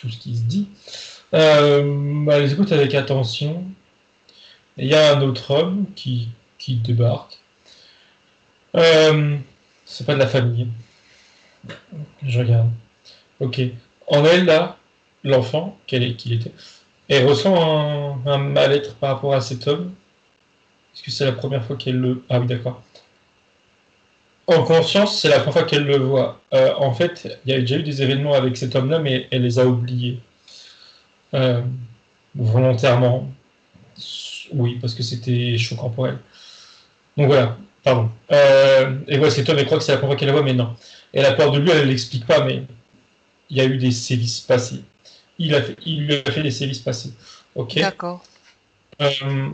tout ce qui se dit. Elle les écoute avec attention. Il y a un autre homme qui débarque. C'est pas de la famille. Je regarde. Ok. En elle, là, l'enfant qu'il était, elle ressent un mal-être par rapport à cet homme. Est-ce que c'est la première fois qu'elle le... Ah oui, d'accord. En conscience, c'est la première fois qu'elle le voit. En fait, il y a déjà eu des événements avec cet homme-là, mais elle les a oubliés. Euh, Volontairement. Oui, parce que c'était choquant pour elle. Donc voilà, pardon. Et ouais, cet homme, elle croit que c'est la première fois qu'elle la voit, mais non. Elle a peur de lui, elle ne l'explique pas, mais il y a eu des sévices passés. Il lui a fait des sévices passés. Ok. D'accord. Euh,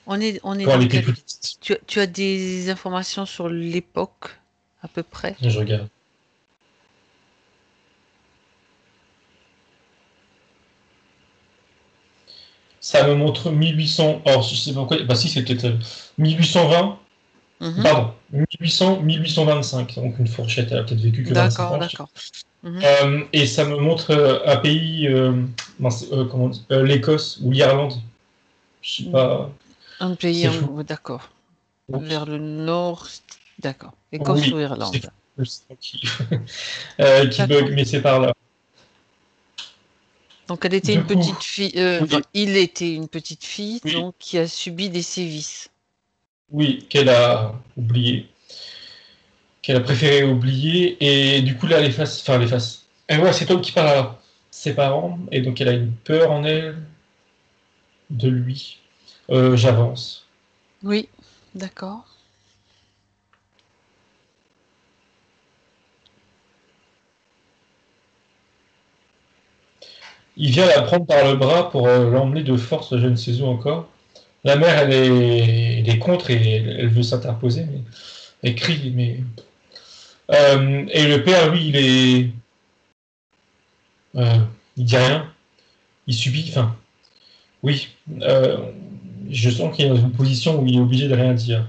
On est Quand dans elle était quel... petite, Tu as des informations sur l'époque, à peu près? je regarde. Ça me montre 1800. Alors, je sais pas pourquoi. Bah, si, c'était 1820. Mhm. Pardon, 1800, 1825. Donc, une fourchette. Elle a peut-être vécu que 25 D'accord, ans. d'accord. Mhm. Et ça me montre un pays. Comment on dit, l'Écosse ou l'Irlande. Je sais pas. Un pays, C'est flou. d'accord. Vers Oui, le nord, d'accord. Écosse ou oui, c'est Irlande. flou. Je sais pas qui bug, D'accord. mais c'est par là. Donc elle était Du une coup, petite fille, enfin, oui, il était une petite fille, oui, donc qui a subi des sévices. oui, qu'elle a oublié. Qu'elle a préféré oublier, et du coup là elle efface, enfin elle efface. Elle voit cet homme qui parle à ses parents, et donc elle a une peur en elle de lui. J'avance. Oui, d'accord. Il vient la prendre par le bras pour l'emmener de force, je ne sais où encore. La mère, elle est contre et elle veut s'interposer, mais elle crie, mais... et le père, lui, euh, il dit rien, il subit, enfin, oui, je sens qu'il est dans une position où il est obligé de rien dire.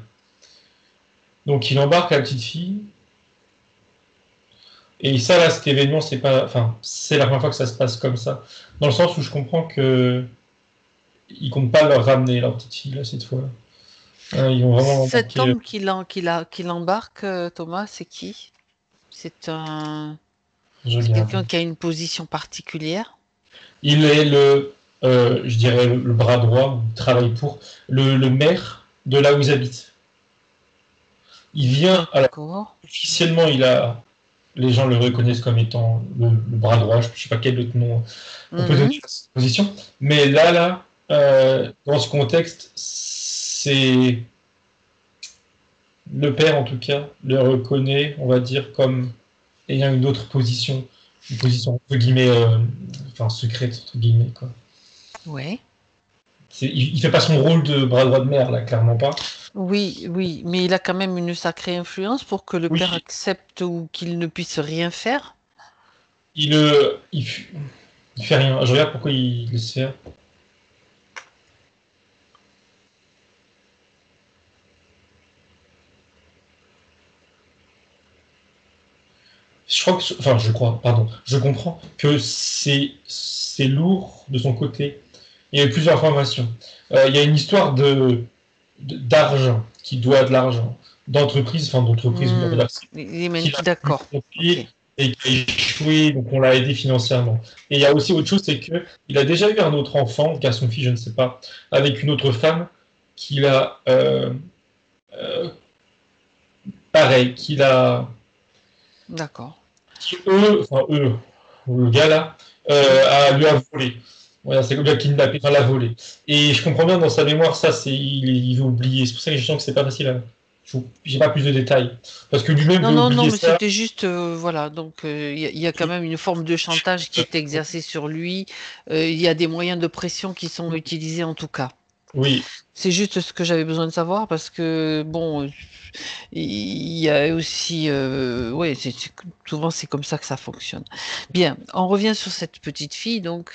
Donc il embarque la petite fille. Et ça, là, cet événement, c'est pas, enfin, c'est la première fois que ça se passe comme ça. Dans le sens où je comprends que ils comptent pas leur ramener leur petite fille là cette fois. Ils vont vraiment Cet l'embarquer. homme qui l'embarque, Thomas, c'est qui? C'est un, Je c'est regarde. quelqu'un qui a une position particulière. Il est je dirais le bras droit, ou travaille pour le maire de là où ils habitent. Il vient, alors D'accord. officiellement, les gens le reconnaissent comme étant le bras droit. Je sais pas quel autre nom on peut donner Mhm. à cette position. Mais là, dans ce contexte, c'est le père, en tout cas, le reconnaît, on va dire, comme ayant une position entre guillemets, enfin secrète, entre guillemets. Quoi. Ouais. Il fait pas son rôle de bras droit de mère, là, clairement pas. Oui, oui, mais il a quand même une sacrée influence pour que le Oui, père accepte ou qu'il ne puisse rien faire. il, il fait rien. Je regarde pourquoi il laisse faire. Je crois que, enfin, je crois, pardon, je comprends que c'est lourd de son côté. Il y a eu plusieurs informations. Il y a une histoire d'argent, qui doit de l'argent, d'entreprise, enfin d'entreprise, on va Hmm. dire, Il est qu'il a pu d'accord. Ok. confier et qui a échoué, donc on l'a aidé financièrement. Et il y a aussi autre chose, c'est qu'il a déjà eu un autre enfant, garçon fille, je ne sais pas, avec une autre femme, qu'il a, euh, pareil, D'accord. eux, le gars là, Oui. lui a volé. Voilà, c'est comme il a kidnappé, enfin l'a volé. Et je comprends bien dans sa mémoire, ça, il veut oublier. C'est pour ça que je sens que c'est pas facile. J'ai pas plus de détails. Parce que lui-même Non, veut non, non, oublier mais ça. c'était juste, voilà, donc il y a quand même une forme de chantage qui est exercée sur lui. Il y a des moyens de pression qui sont utilisés en tout cas. Oui, C'est juste ce que j'avais besoin de savoir parce que, bon, il y a aussi, ouais, souvent c'est comme ça que ça fonctionne. Bien, on revient sur cette petite fille donc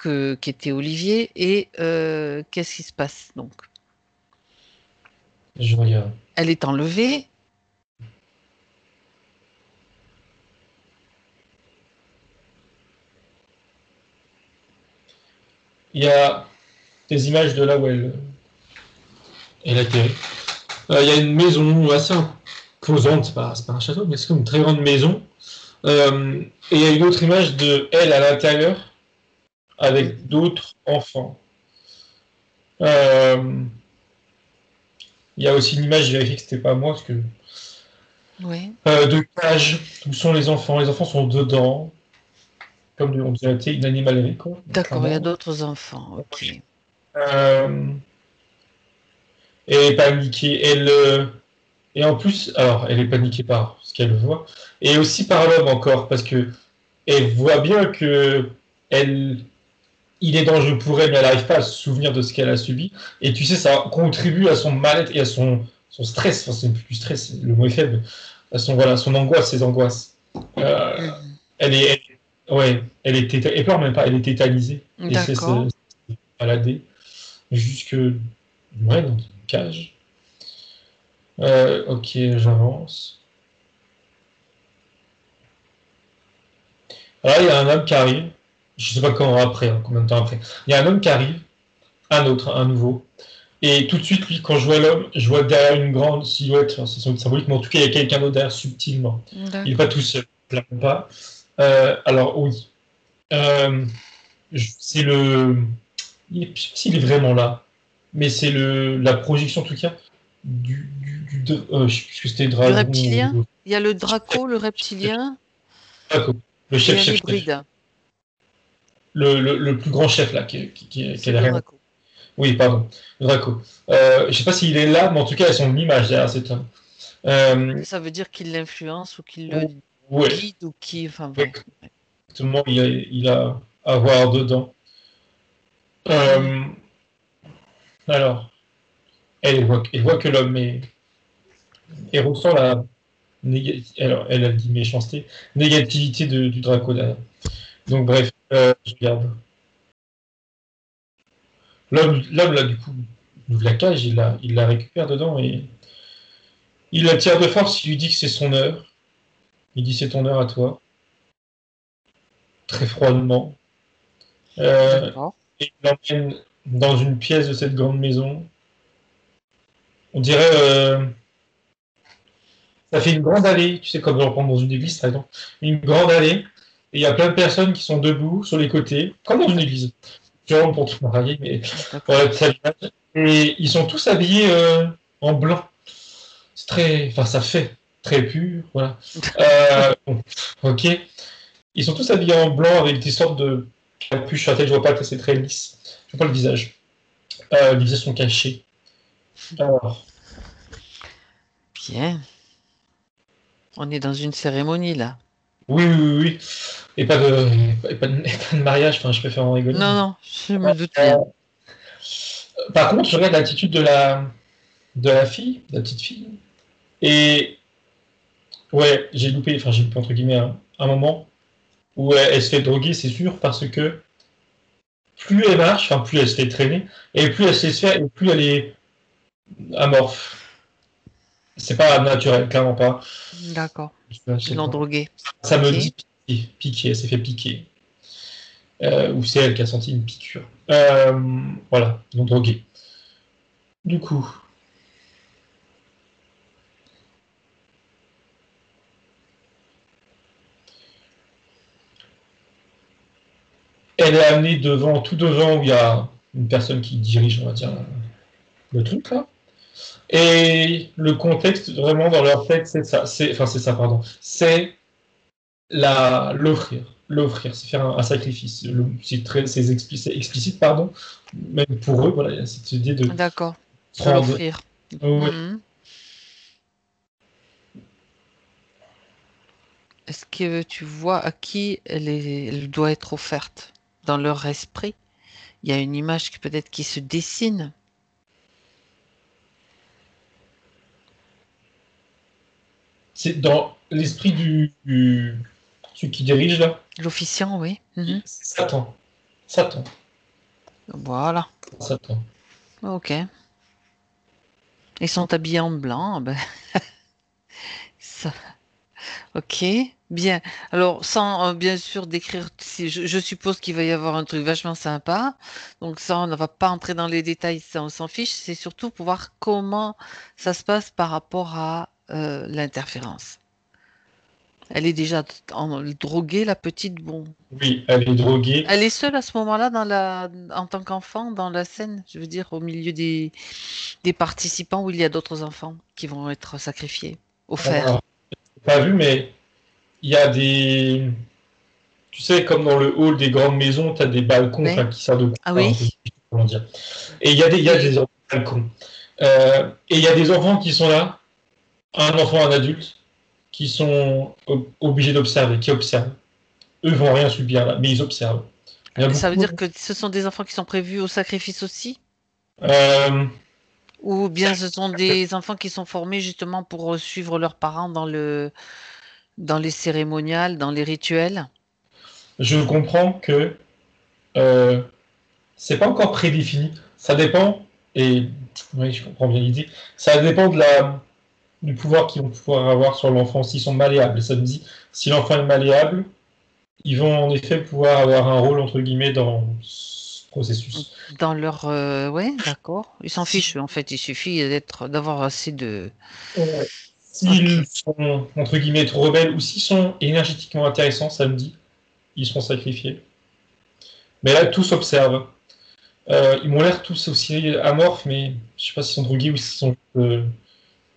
qui était Olivier et qu'est-ce qui se passe donc? je regarde. Elle est enlevée. il y a des images de là où elle atterrit. Il y a une maison assez imposante, c'est pas un château, mais c'est comme une très grande maison. Et il y a une autre image de elle à l'intérieur avec Mhm. d'autres enfants. Euh, il y a aussi une image, j'ai vérifié que c'était pas moi, parce que Oui. de cage où sont les enfants. Les enfants sont dedans, comme on dirait une animalerie, quoi, D'accord, il y a clairement. d'autres enfants. Ok. Euh, elle est paniquée. Et en plus, alors, elle est paniquée par ce qu'elle voit, et aussi par l'homme encore, parce que elle voit bien que elle, il est dangereux pour elle, mais elle n'arrive pas à se souvenir de ce qu'elle a subi. Et tu sais, ça contribue à son mal-être et à son stress. Enfin, c'est plus stress, le mot est faible. À son angoisse, ses angoisses. Euh, Mhm. elle est, ouais, elle pleure même pas, elle est tétanisée et D'accord. se balader jusque, ouais, dans une cage. Ok, j'avance. Alors là, il y a un homme qui arrive. Je sais pas comment après, hein, combien de temps après. Il y a un homme qui arrive, un autre, un nouveau. Et tout de suite, lui, quand je vois l'homme, je vois derrière une grande silhouette, enfin, c'est symbolique, mais en tout cas, il y a quelqu'un d'autre derrière subtilement. Il n'est pas D'accord. tout seul, clairement pas. Alors oui, euh, c'est le, je sais pas s'il est vraiment là, mais c'est la projection en tout cas je sais plus ce que c'était Du dragon reptilien? ou Il y a le Draco, le reptilien le et un chef, hybride. le plus grand chef là, qui C'est a le rien. Draco. Oui, pardon, le Draco. Je sais pas s'il est là, mais en tout cas, elles sont une image derrière cet homme. Ça veut dire qu'il l'influence ou qu'il le Ouais, guide ou qui. Enfin bon. exactement, il a à voir dedans. Mhm. Euh, alors, elle voit que l'homme et ressent elle a dit méchanceté, négativité du Draco derrière. Donc bref, je regarde. L'homme là, du coup, ouvre la cage, il la récupère dedans et il la tire de force, il lui dit que c'est son heure. Il dit c'est ton heure à toi, très froidement. Euh, D'accord. et il l'emmène dans une pièce de cette grande maison. On dirait ça fait une grande allée, tu sais, comme on rentre dans une église, par exemple. Une grande allée, et il y a plein de personnes qui sont debout sur les côtés, comme dans une église. Tu vois, pour tout marier, mais D'accord. voilà, ça vient. Et ils sont tous habillés en blanc. C'est très, enfin, ça fait très pur, voilà. Bon, ok. Ils sont tous habillés en blanc avec des sortes de capuches sur la tête, je vois pas que c'est très lisse. Je vois pas le visage. Les visages sont cachés. Alors, Bien. On est dans une cérémonie là. oui, oui, oui, oui. Et pas de mariage, enfin, je préfère en rigoler, Non, mais. non, je me doute bien. Euh, Par contre, je regarde l'attitude de la fille, de la petite fille, et ouais, j'ai loupé entre guillemets un moment où elle se fait droguer, c'est sûr, parce que plus elle marche, enfin plus elle se fait traîner, et plus elle se laisse faire, et plus elle est amorphe. C'est pas naturel, clairement pas. D'accord. Je Ils sais l'ont pas. drogué. Ça me Ok. dit piquer, elle s'est fait piquer. Ou c'est elle qui a senti une piqûre. Voilà, donc drogué. Du coup, elle est amenée devant, tout devant, où il y a une personne qui dirige, on va dire, le truc là. Et le contexte vraiment dans leur tête, c'est ça. C'est ça, pardon. C'est l'offrir, c'est faire un sacrifice. C'est explicite, pardon. Même pour eux, voilà, il y a cette idée de D'accord. De prendre. l'offrir. Ouais. Mhm. Est-ce que tu vois à qui elle doit être offerte dans leur esprit? Il y a une image qui peut-être qui se dessine. C'est dans l'esprit celui qui dirige là. L'officiant, oui. Mhm. C'est Satan. Satan. Voilà. Satan. Ok. Ils sont habillés en blanc. Ben, ça. Ok, bien. Alors, sans bien sûr décrire, si je suppose qu'il va y avoir un truc vachement sympa. Donc ça, on ne va pas entrer dans les détails, ça, on s'en fiche. C'est surtout pour voir comment ça se passe par rapport à l'interférence. Elle est déjà droguée, la petite. Bon, Oui, elle est droguée. elle est seule à ce moment-là en tant qu'enfant dans la scène. Je veux dire, au milieu des participants où il y a d'autres enfants qui vont être sacrifiés, offerts. Alors, j'ai pas vu, mais il y a des. Tu sais, comme dans le hall des grandes maisons, tu as des balcons, Oui. enfin, qui servent de Ah couloir, un peu, oui. comment dire. Et il y a Oui. des balcons. Et il y a des enfants qui sont là, un enfant, un adulte, qui sont obligés d'observer, qui observent. Eux vont rien subir là, mais ils observent. Il y a Ça veut beaucoup. dire que ce sont des enfants qui sont prévus au sacrifice aussi? Euh, Ou bien ce sont des enfants qui sont formés justement pour suivre leurs parents dans les cérémoniales, dans les rituels? je comprends que euh, c'est pas encore prédéfini. Ça dépend, et oui, je comprends bien l'idée, ça dépend du pouvoir qu'ils vont pouvoir avoir sur l'enfant, s'ils sont malléables. Et ça me dit, si l'enfant est malléable, ils vont en effet pouvoir avoir un rôle, entre guillemets, dans ce processus. Dans leur... ouais, d'accord. Ils s'en Si, fichent, en fait. Il suffit d'avoir assez de... ouais. Ok. S'ils sont, entre guillemets, trop rebelles, ou s'ils sont énergétiquement intéressants, ça me dit, ils seront sacrifiés. Mais là, tous observent. Ils m'ont l'air tous aussi amorphes, mais je sais pas s'ils sont drogués ou s'ils sont,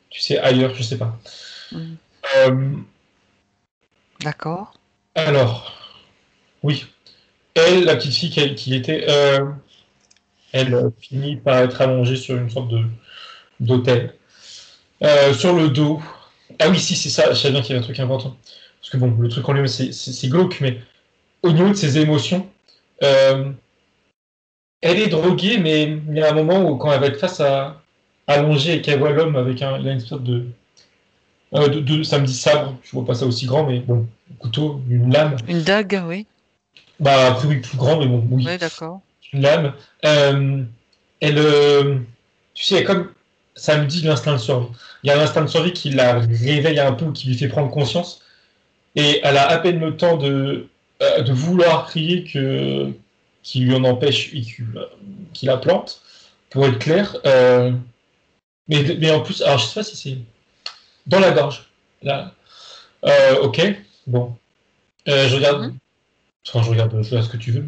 tu sais, ailleurs, je sais pas. Hmm. Euh, D'accord. alors, oui, elle, la petite fille qui était, elle finit par être allongée sur une sorte de d'autel. Sur le dos. Ah oui, si, c'est ça, je savais bien qu'il y avait un truc important. Parce que bon, le truc en lui-même, c'est glauque, mais au niveau de ses émotions, euh, elle est droguée, mais il y a un moment où quand elle va être face à allongée et qu'elle voit l'homme avec il a une sorte ça me dit sabre, je vois pas ça aussi grand, mais bon, couteau, une lame, Une dague, oui. bah, plus grand, mais bon, oui, Oui, d'accord. une lame. Euh, elle, tu sais, comme ça me dit l'instinct de survie. Il y a l'instinct de survie qui la réveille un peu, qui lui fait prendre conscience, et elle a à peine le temps de vouloir crier qui lui en empêche et qui la plante, pour être clair. Mais en plus, alors je sais pas si c'est dans la gorge. Là. Ok, bon. Je regarde. Mhm. Enfin, je regarde ce que tu veux,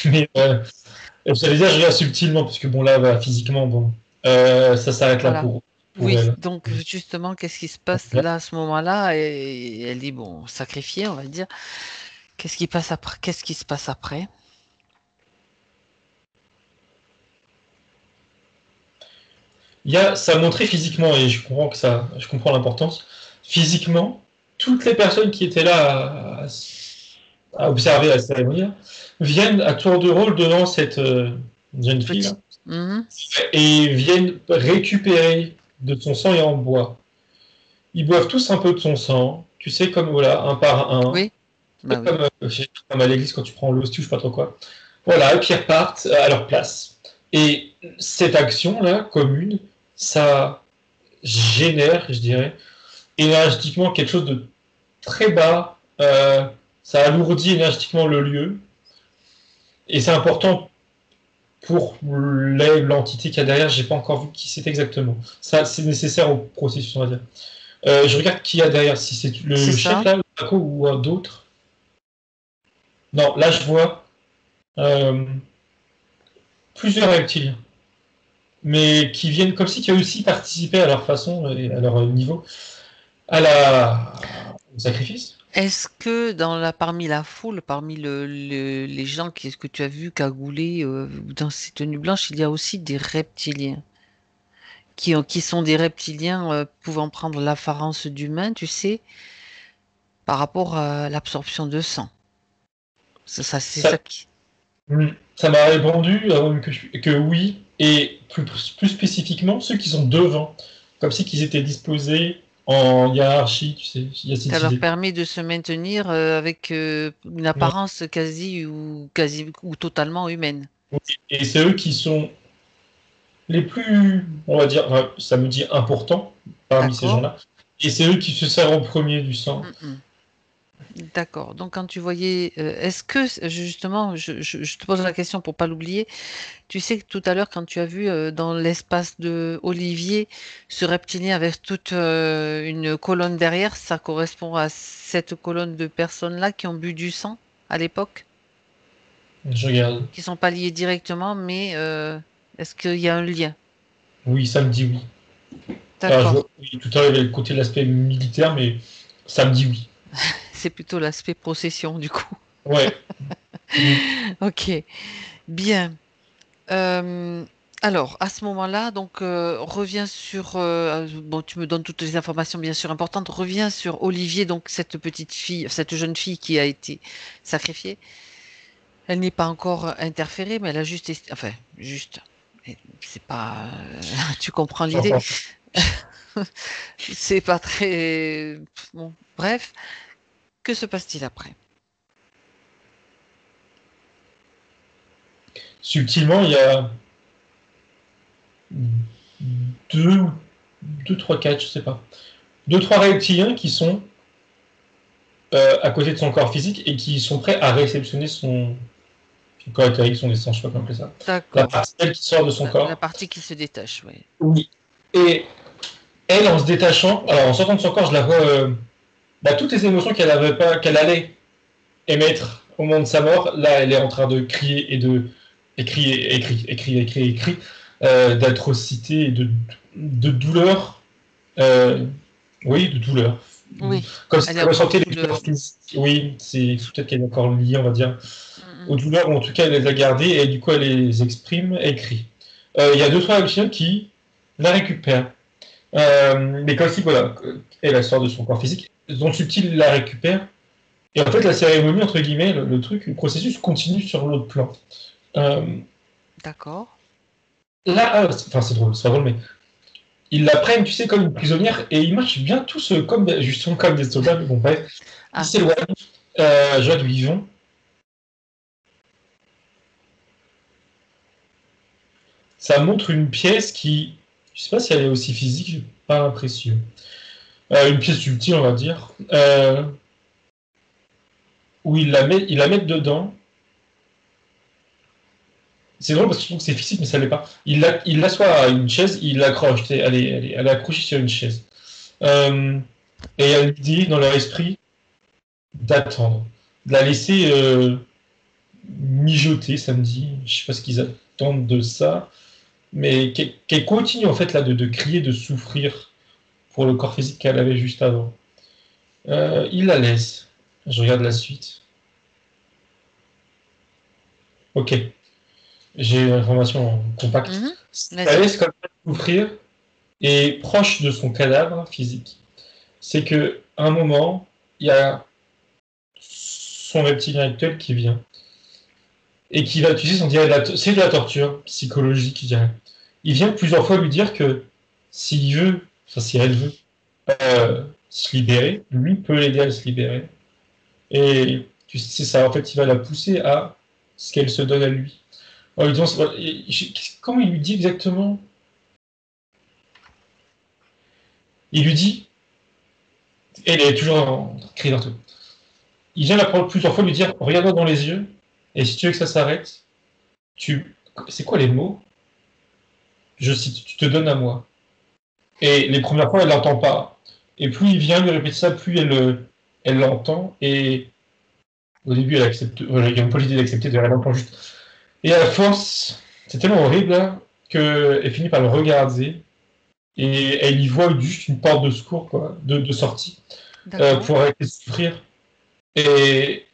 mais, mais j'allais dire, je regarde subtilement, parce que bon, là, bah, physiquement, bon, ça s'arrête là Voilà. pour Oui, elle. donc justement, qu'est-ce qui se passe là à ce moment-là? Et elle dit, bon, sacrifié, on va dire. Qu'est-ce qui passe après? Qu'est-ce qui se passe après? Ça montrait physiquement, et je comprends l'importance. Physiquement, toutes les personnes qui étaient là à observer la cérémonie viennent à tour de rôle devant cette jeune fille là, Petit. Mhm. et viennent récupérer de son sang et en boivent. Ils boivent tous un peu de son sang, tu sais, comme voilà, un par un, Oui, bah oui. comme, comme à l'église quand tu prends l'hostie ou je sais pas trop quoi. Voilà, et puis ils repartent à leur place. Et cette action-là, commune, ça génère, je dirais, énergétiquement quelque chose de très bas. Ça alourdit énergétiquement le lieu. Et c'est important pour l'entité qu'il y a derrière. J'ai pas encore vu qui c'est exactement. Ça, c'est nécessaire au processus, on va dire. Je regarde qui y a derrière, si c'est C'est le chef ça. là, ou d'autres. Non, là je vois euh, plusieurs reptiliens, mais qui viennent comme si qui ont aussi participé à leur façon et à leur niveau au sacrifice. Est-ce que parmi la foule, parmi les gens que tu as vus cagoulés dans ces tenues blanches, il y a aussi des reptiliens qui sont des reptiliens pouvant prendre l'apparence d'humains, tu sais, par rapport à l'absorption de sang. C'est ça Ça, qui. ça m'a répondu que oui, et plus spécifiquement ceux qui sont devant, comme si qu'ils étaient disposés en hiérarchie, tu sais, il y a Ça cette leur idée. permet de se maintenir avec une Ouais. apparence quasi ou totalement humaine. Et c'est eux qui sont les plus, on va dire, enfin, ça me dit importants parmi ces D'accord? gens-là. Et c'est eux qui se servent en premier du sang. Mm. D'accord. Donc, quand tu voyais, est-ce que, justement, je te pose la question pour pas l'oublier, tu sais que tout à l'heure, quand tu as vu dans l'espace de Olivier ce reptilien avec toute une colonne derrière, ça correspond à cette colonne de personnes-là qui ont bu du sang à l'époque, Je regarde. qui sont pas liées directement, mais est-ce qu'il y a un lien? Oui, ça me dit oui. Alors, D'accord. oui, tout à l'heure, il y avait le côté de l'aspect militaire, mais ça me dit oui. C'est plutôt l'aspect procession, du coup. Ouais. Mm. Ok. Bien. Euh, alors, à ce moment-là, donc, reviens sur. Bon, tu me donnes toutes les informations, bien sûr, importantes. Reviens sur Olivier, donc, cette petite fille, cette jeune fille qui a été sacrifiée. Elle n'est pas encore interférée, mais elle a juste. Enfin, juste. C'est pas. Tu comprends l'idée? J'entends. C'est pas très. Bon, bref. Que se passe-t-il après? Subtilement, il y a deux, deux, trois, quatre, je sais pas. Deux, trois reptiliens qui sont à côté de son corps physique et qui sont prêts à réceptionner son corps éthérique, son essence, je sais pas comment appeler ça. La D'accord. partie qui sort de son La corps. partie qui se détache, oui. Oui. Et elle, en se détachant, alors en sortant de son corps, je la vois, toutes les émotions qu'elle avait pas, qu'elle allait émettre au moment de sa mort, là, elle est en train de crier et de écrit, d'atrocité et de douleur. Euh, oui, de douleur. Oui, Comme si elle est elle encore ressentait sous les le. douleurs physiques. Oui, c'est peut-être qu'elle est encore liée, on va dire, aux Mm, douleurs, ou en tout cas, elle les a gardées et du coup, elle les exprime et écrit. Il y a deux, trois chiens qui la récupèrent. Mais comme si, voilà, elle sort de son corps physique, Don Subtil la récupère. Et en fait, la cérémonie, entre guillemets, le truc, le processus continue sur l'autre plan. Euh, d'accord. Là, enfin, c'est drôle, c'est pas drôle, mais ils la prennent, tu sais, comme une prisonnière, et ils marchent bien tous comme, justement, comme des soldats, mais bon, bref. Ils Ah, s'éloignent, je vois d'où ils vont. Ça montre une pièce qui, je sais pas si elle est aussi physique, j'ai pas l'impression. Une pièce subtile, on va dire, où ils la mettent dedans. C'est drôle parce que je trouve que c'est physique, mais ça l'est pas. Il l'assoit à une chaise, il l'accroche, elle est accrochée sur une chaise. Euh, et il y a l'idée dans leur esprit d'attendre, de la laisser mijoter samedi. Je sais pas ce qu'ils attendent de ça, mais qu'elle continue en fait là de crier, de souffrir pour le corps physique qu'elle avait juste avant. Il la laisse. Je regarde la suite. Ok, j'ai l'information compacte. mhm. Ça Vas-y. laisse comme ça souffrir et proche de son cadavre physique. C'est que à un moment, il y a son reptilien actuel qui vient et qui va, tu sais, c'est de la torture psychologique, je dirais. Il vient plusieurs fois lui dire que s'il veut, enfin si elle veut, se libérer, lui peut l'aider à se libérer. Et tu sais, c'est ça, en fait, il va la pousser à ce qu'elle se donne à lui. En lui disant, comment il lui dit exactement? Il lui dit, elle est toujours en cri d'un truc. Il vient la prendre plusieurs fois lui dire, regarde-moi dans les yeux, et si tu veux que ça s'arrête, tu, c'est quoi les mots? Je cite, tu te donnes à moi. Et les premières fois, elle l'entend pas. Et plus il vient lui répéter ça, plus elle l'entend. Et au début, elle accepte, voilà, il y a une politique d'accepter, elle l'entend juste. Et à la force, c'est tellement horrible là, qu'elle finit par le regarder. Et elle y voit juste une porte de secours, quoi, de sortie, D'accord. pour arrêter de souffrir. Et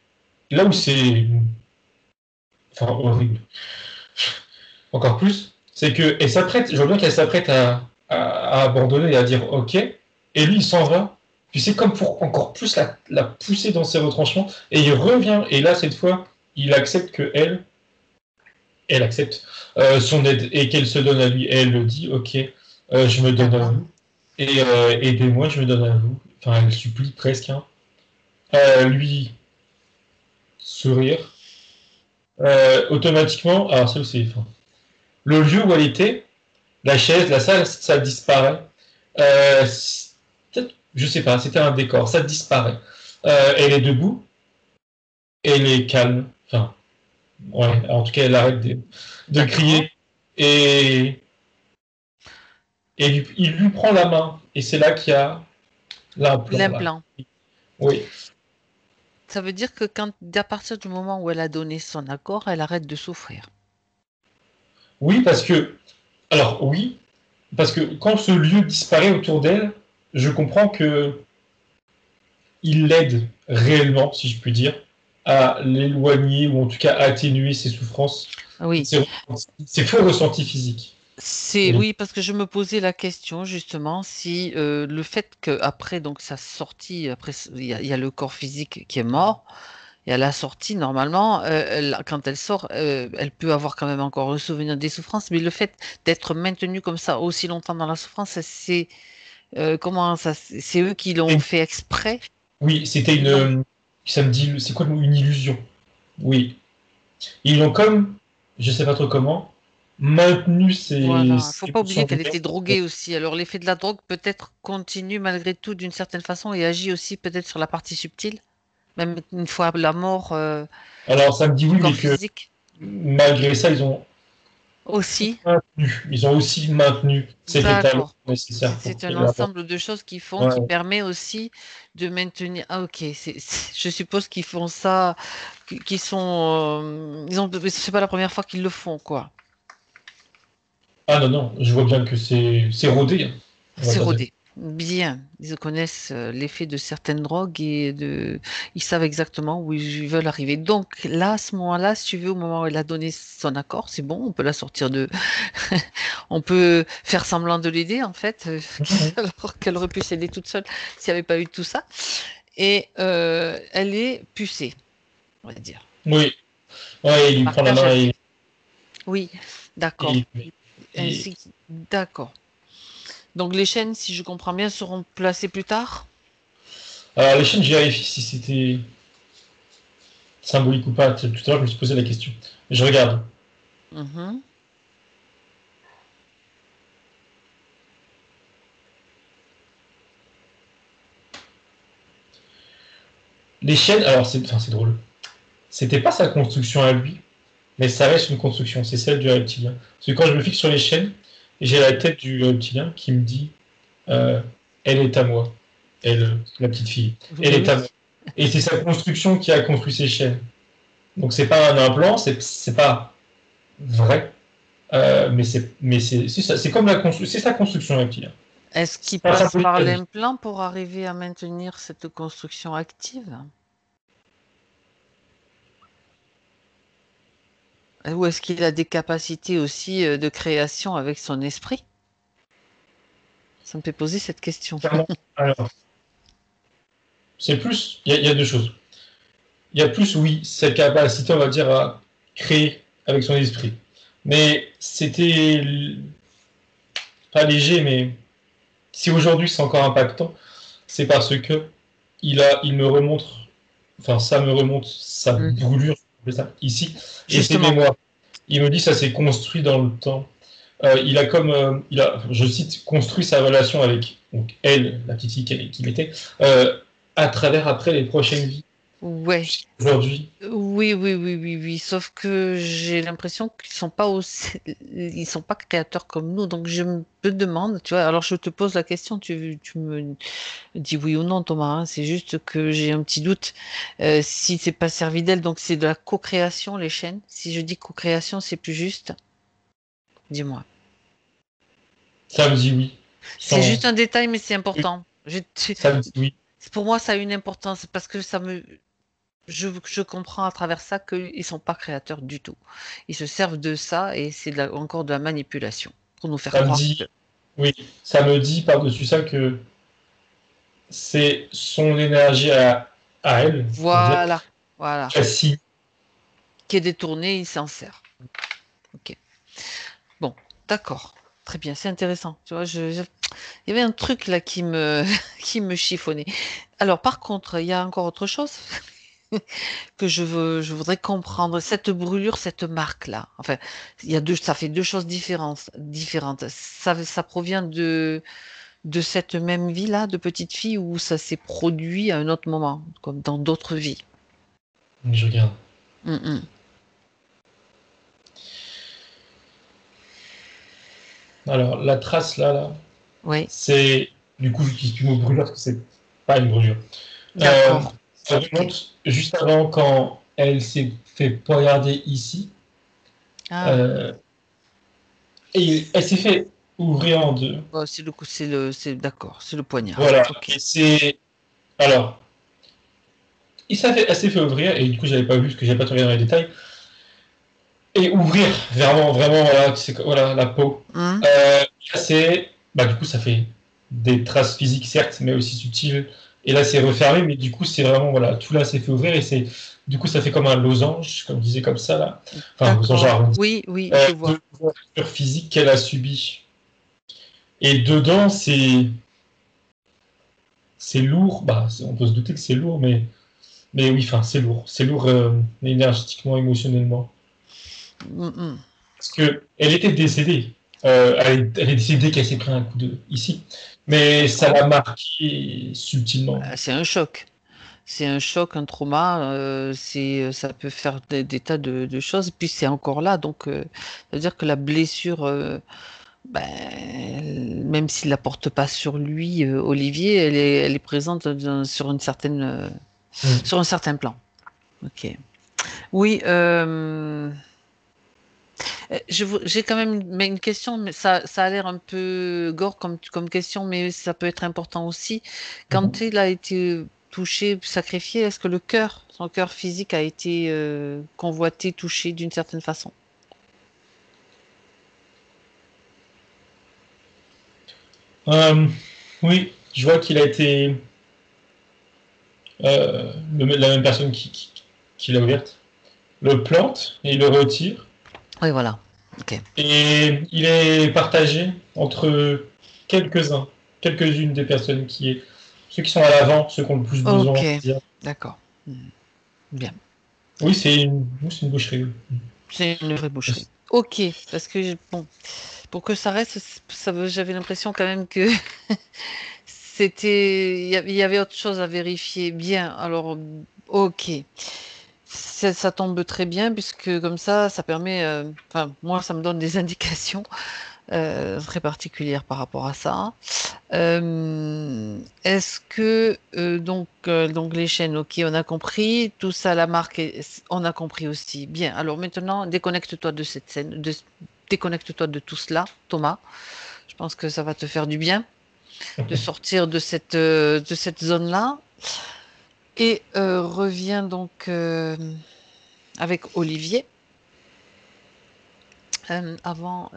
là où c'est, enfin, horrible, encore plus, c'est qu'elle s'apprête, je vois bien qu'elle s'apprête à abandonner et à dire OK, et lui il s'en va, tu sais, comme pour encore plus la pousser dans ses retranchements, et il revient, et là cette fois, il accepte que elle accepte son aide, et qu'elle se donne à lui, et elle le dit OK, je me donne à D'accord. vous, et aidez-moi, je me donne à vous, enfin elle supplie presque, hein. Lui sourire, automatiquement, alors ça c'est, enfin, le lieu où elle était, la chaise, la salle, ça disparaît. Euh, peut-être Je sais pas, c'était un décor, ça disparaît. Elle est debout, elle est calme, enfin, ouais, en tout cas, elle arrête de D'accord. crier, et, il lui prend la main, et c'est là qu'il y a l'implant, là. L'implant. Oui, Ça veut dire que à partir du moment où elle a donné son accord, elle arrête de souffrir. oui, alors oui, parce que quand ce lieu disparaît autour d'elle, je comprends que il l'aide réellement, si je puis dire, à l'éloigner ou en tout cas à atténuer ses souffrances, Oui. ses faux ressentis physiques. C'est Oui, oui, parce que je me posais la question justement si le fait que après donc sa sortie, après il y a le corps physique qui est mort, et à la sortie normalement, quand elle sort, elle peut avoir quand même encore un souvenir des souffrances, mais le fait d'être maintenue comme ça aussi longtemps dans la souffrance, c'est comment ça, c'est eux qui l'ont fait exprès? oui, c'était Non. ça me dit, c'est quoi le mot? Une illusion. Oui, ils ont comme, je sais pas trop comment, maintenu Voilà, faut ces pas oublier pulsions qu'elle humaines. était droguée aussi. Alors l'effet de la drogue peut-être continue malgré tout d'une certaine façon et agit aussi peut-être sur la partie subtile. Même une fois la mort Alors ça me dit du oui, corps mais que physique malgré ça, aussi. ils ont aussi maintenu cet état D'accord. nécessaire pour C'est un qu'elle avance. ensemble de choses qui font, qui Ouais. permet aussi de maintenir. Ah ok, je suppose qu'ils font ça, qu'ils sont, c'est pas la première fois qu'ils le font, quoi. Ah non, non, je vois bien que c'est rodé, hein. On va C'est pas dire. rodé. Bien. Ils connaissent l'effet de certaines drogues ils savent exactement où ils veulent arriver. Donc là, à ce moment-là, si tu veux, au moment où elle a donné son accord, c'est bon, on peut la sortir de, on peut faire semblant de l'aider en fait, Mhm. alors qu'elle aurait pu s'aider toute seule s'il n'y avait pas eu tout ça. Et elle est pucée, on va dire. Oui, ouais, il lui Par prend la cage main à puce. Oui, d'accord. et, et- Ainsi, d'accord. Donc les chaînes, si je comprends bien, seront placées plus tard. alors les chaînes, j'ai vérifié si c'était symbolique ou pas. Tout à l'heure, je me suis posé la question. Je regarde. Mhm. Les chaînes, alors c'est drôle. C'était pas sa construction à lui, mais ça reste une construction. C'est celle du reptilien. Parce que quand je me fixe sur les chaînes, j'ai la tête du reptilien qui me dit euh, elle est à moi. Elle, la petite fille. Elle Mais est oui. à moi. Et c'est sa construction qui a construit ces chaînes. Donc c'est pas un implant, c'est pas vrai, c'est comme c'est sa construction reptilien. Est-ce C'est qu'il pas passe symbolique par à vie. l'implant pour arriver à maintenir cette construction active? Ou est-ce qu'il a des capacités aussi de création avec son esprit? Ça me fait poser cette question. Clairement. Alors, c'est plus, il y a deux choses. Il y a plus, oui, cette capacité, on va dire, à créer avec son esprit. Mais c'était pas léger, mais si aujourd'hui c'est encore impactant, c'est parce que il me remonte, enfin, ça me remonte sa Mhm. brûlure, ça, ici, et ses Justement. mémoires. Il me dit ça s'est construit dans le temps. Il a comme, je cite, construit sa relation avec donc, elle, la petite fille qu'il était, à travers après les prochaines vies. Ouais. Jusqu'aujourd'hui, Oui, oui, oui, oui, oui. Sauf que j'ai l'impression qu'ils sont pas aussi, ils sont pas créateurs comme nous. Donc je me demande, tu vois. Alors je te pose la question, tu me dis oui ou non, Thomas, hein. C'est juste que j'ai un petit doute. Si c'est pas servi d'elle, donc c'est de la co-création, les chaînes. Si je dis co-création, c'est plus juste. Dis-moi. ça me dit oui. C'est Sans, juste un détail, mais c'est oui, important. ça me dit oui. Pour moi, ça a une importance parce que je comprends à travers ça qu'ils sont pas créateurs du tout. Ils se servent de ça et c'est encore de la manipulation pour nous faire Ça me croire dit, que. oui, ça me dit par-dessus ça que c'est son énergie à elle, on va dire, Voilà, voilà. Cassie. Qui est détourné, il s'en sert. Ok. Bon, d'accord. Très bien, c'est intéressant. Tu vois, il y avait un truc là qui me, qui me chiffonnait. Alors, par contre, il y a encore autre chose que je voudrais comprendre. Cette brûlure, cette marque-là. Enfin, ça fait deux choses différentes. Ça provient de cette même vie-là, de petite fille, ou ça s'est produit à un autre moment, comme dans d'autres vies? Je regarde. Mm, Alors, la trace là, oui, c'est. Du coup, j'utilise plus le mot brûlure parce que c'est pas une brûlure. Euh, d'accord. Ça Ok. remonte juste avant quand elle s'est fait poignarder ici. Ah, Euh, et elle s'est fait ouvrir en deux. oh, c'est le coup, c'est d'accord, c'est le poignard. Voilà. Ok. Et c'est. Alors, elle s'est fait ouvrir, et du coup, j'avais pas vu parce que j'avais pas regardé dans les détails. Et ouvrir, vraiment, vraiment, voilà, voilà, la peau. Hmm, Là, c'est. Bah, du coup, ça fait des traces physiques, certes, mais aussi subtiles. Et là, c'est refermé, mais du coup, c'est vraiment, voilà, tout là s'est fait ouvrir, et c'est. Du coup, ça fait comme un losange, comme je disais, comme ça, là. Enfin, un losange d'accord. arrondi. Oui, oui, je vois. De l'ouverture physique qu'elle a subie. Et dedans, c'est lourd. Bah, on peut se douter que c'est lourd, mais oui, enfin, c'est lourd. C'est lourd énergétiquement, émotionnellement. Mm, mm. Parce que elle était décédée. Elle est décédée qu'elle s'est pris un coup de ici. Mais ça D'accord. l'a marqué subtilement. C'est un choc. C'est un choc, un trauma. Ça peut faire des tas de choses. Puis c'est encore là. Donc, ça veut dire que la blessure, même s'il la porte pas sur lui, Olivier, elle est présente Mm. sur un certain plan. Ok. Oui. J'ai quand même une question, mais ça a l'air un peu gore comme question, mais ça peut être important aussi. Quand Mhm. il a été touché, sacrifié, est-ce que son cœur physique a été convoité, touché d'une certaine façon? Euh, oui, je vois qu'il a été la même personne qui l'a ouverte. Le plante et le retire. Oui, voilà. Ok. Et il est partagé entre quelques-uns, quelques-unes des personnes ceux qui sont à l'avant, ceux qui ont le plus besoin, Ok. on va dire. D'accord. Bien. Oui, oui, c'est une boucherie. Oui. C'est une vraie boucherie. Ok. Parce que, bon, pour que ça reste, j'avais l'impression quand même que il y avait autre chose à vérifier. Bien. Alors, ok. Ça tombe très bien puisque comme ça permet, enfin moi ça me donne des indications très particulières par rapport à ça. Est-ce que donc les chaînes, ok, on a compris, tout ça, la marque, on a compris aussi. Bien. Alors maintenant, déconnecte-toi de cette scène, déconnecte-toi de tout cela, Thomas. Je pense que ça va te faire du bien de sortir de cette zone-là et reviens donc avec Olivier. Avant,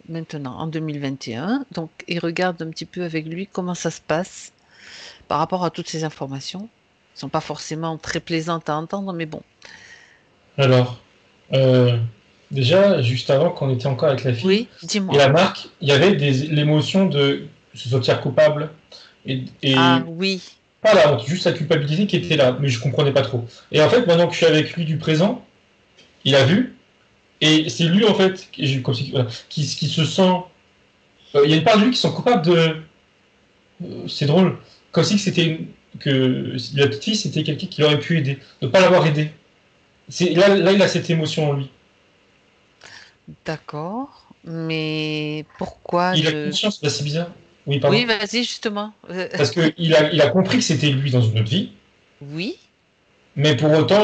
maintenant, en 2021. Donc, il regarde un petit peu avec lui comment ça se passe par rapport à toutes ces informations. Elles sont pas forcément très plaisantes à entendre, mais bon. Alors, euh, déjà, juste avant, quand on était encore avec la fille Oui, et dis-moi. la marque, il y avait l'émotion de se sentir coupable Ah et oui, pas la honte, juste la culpabilité qui était là, mais je comprenais pas trop. Et en fait, maintenant que je suis avec lui du présent, il a vu, et c'est lui, en fait, voilà, qui se sent. Il y a une part de lui qui se sent coupable de. C'est drôle, comme si que la petite fille, c'était quelqu'un qui l'aurait pu aider, de ne pas l'avoir aidé. Là, il a cette émotion en lui. d'accord. Mais pourquoi Il a je... conscience, là, c'est bizarre. Oui, Oui, pardon. vas-y, justement. Parce qu'il a compris que c'était lui dans une autre vie, Oui, mais pour autant,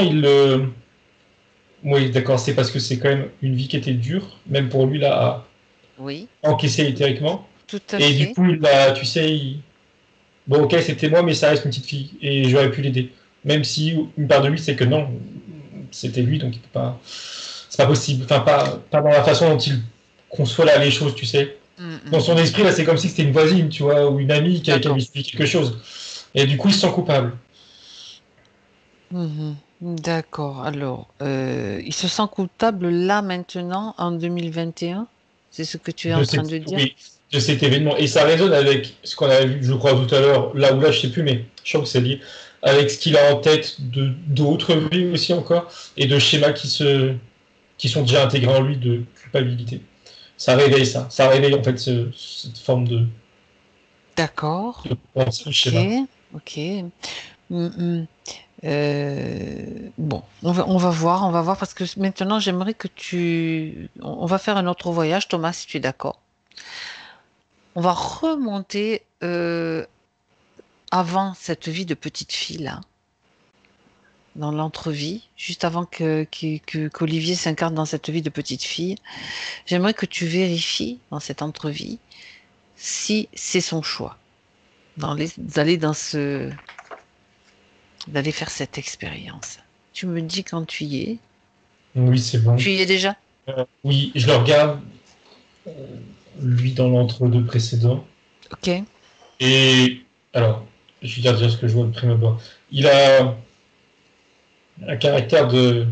oui, d'accord, c'est parce que c'est quand même une vie qui était dure, même pour lui, là, oui, à encaisser éthériquement. tout à Et du fait. coup, tu sais, bon, ok, c'était moi, mais ça reste une petite fille, et j'aurais pu l'aider. Même si une part de lui, c'est que non, c'était lui, donc il peut pas. C'est pas possible. Enfin, pas dans la façon dont il conçoit là, les choses, tu sais. Dans son Mm. esprit, là, c'est comme si c'était une voisine, tu vois, ou une amie qui avait D'accord. suivi quelque chose. Et du coup, il se sent coupable. Mhm. D'accord. Alors, il se sent coupable là maintenant en 2021. C'est ce que tu es en train de dire? Oui, de cet événement. Et ça résonne avec ce qu'on avait vu, je crois, tout à l'heure, là ou là, je sais plus, mais je crois que c'est lié, avec ce qu'il a en tête d'autres vies aussi encore, et de schémas qui sont déjà intégrés en lui de culpabilité. Ça réveille ça. Ça réveille en fait cette forme de. D'accord. de penser le Ok. schéma. Ok. Mm, mm. Bon, on va voir parce que maintenant j'aimerais que on va faire un autre voyage, Thomas, si tu es d'accord. On va remonter avant cette vie de petite fille là, dans l'entrevie, juste avant qu'Olivier s'incarne dans cette vie de petite fille. J'aimerais que tu vérifies dans cette entrevie si c'est son choix d'aller d'aller faire cette expérience. Tu me dis quand tu y es. Oui, c'est bon. Tu y es déjà? Oui, je le regarde, euh, lui, dans l'entre-deux précédent. Ok. Et alors, je vais dire déjà ce que je vois de prime abord. Il a un caractère de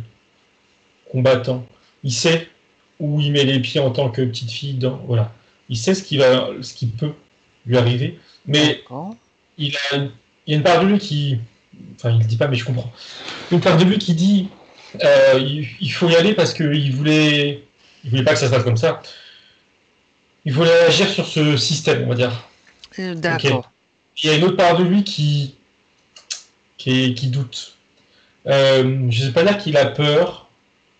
combattant. Il sait où il met les pieds en tant que petite fille. Voilà. Il sait ce qui peut lui arriver. Mais D'accord. il y a une part de lui qui. Enfin, il ne le dit pas, mais je comprends. Une part de lui qui dit il faut y aller parce il voulait pas que ça se passe comme ça. Il voulait agir sur ce système, on va dire. Ok. Il D'accord. y a une autre part de lui qui doute. Je ne sais pas dire qu'il a peur,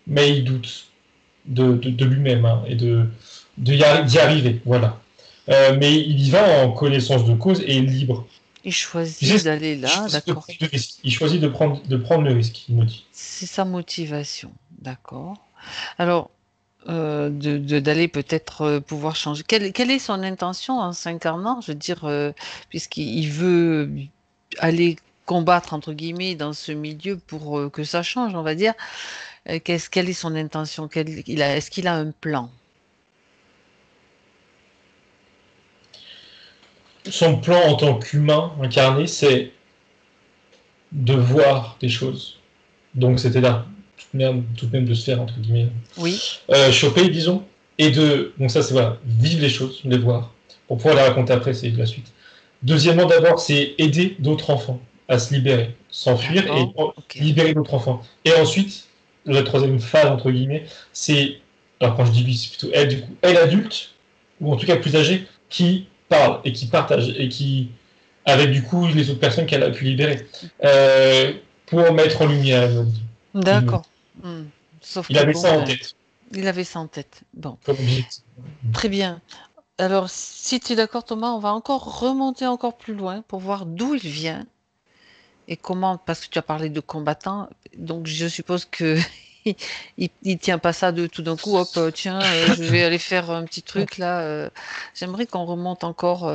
mais il doute de lui-même hein, et d'y arriver. Voilà. Mais il y va en connaissance de cause et libre. Il Tu sais, choisit d'aller il là, choisit de d'accord. prendre le risque. Il choisit de prendre le risque, il me dit. C'est sa motivation, d'accord. Alors, d'aller peut-être pouvoir changer. Quelle est son intention en s'incarnant? Je veux dire, puisqu'il veut aller combattre, entre guillemets, dans ce milieu pour que ça change, on va dire. Quelle est son intention? Est-ce qu'il a un plan? Son plan en tant qu'humain incarné, c'est de voir des choses. Donc, c'est-à-dire tout de même de se faire, entre guillemets, Oui, choper, disons, et donc ça c'est voilà, vivre les choses, les voir, pour pouvoir les raconter après, c'est la suite. Deuxièmement, d'abord, c'est aider d'autres enfants à se libérer, s'enfuir et d'accord, ok. libérer d'autres enfants. Et ensuite, la troisième phase, entre guillemets, c'est, alors quand je dis lui, c'est plutôt elle, du coup, elle adulte, ou en tout cas plus âgée, qui parle et qui partage, et qui, avec du coup les autres personnes qu'elle a pu libérer, euh, pour mettre en lumière, il me dit. D'accord. Hmm. Sauf Il que avait bon, ça en ben, tête, il avait ça en tête. Bon, comme objectif. très bien. Alors, si tu es d'accord, Thomas, on va encore remonter encore plus loin pour voir d'où il vient et comment, parce que tu as parlé de combattant, donc je suppose que il tient pas ça de tout d'un coup, hop, tiens, je vais aller faire un petit truc là. J'aimerais qu'on remonte encore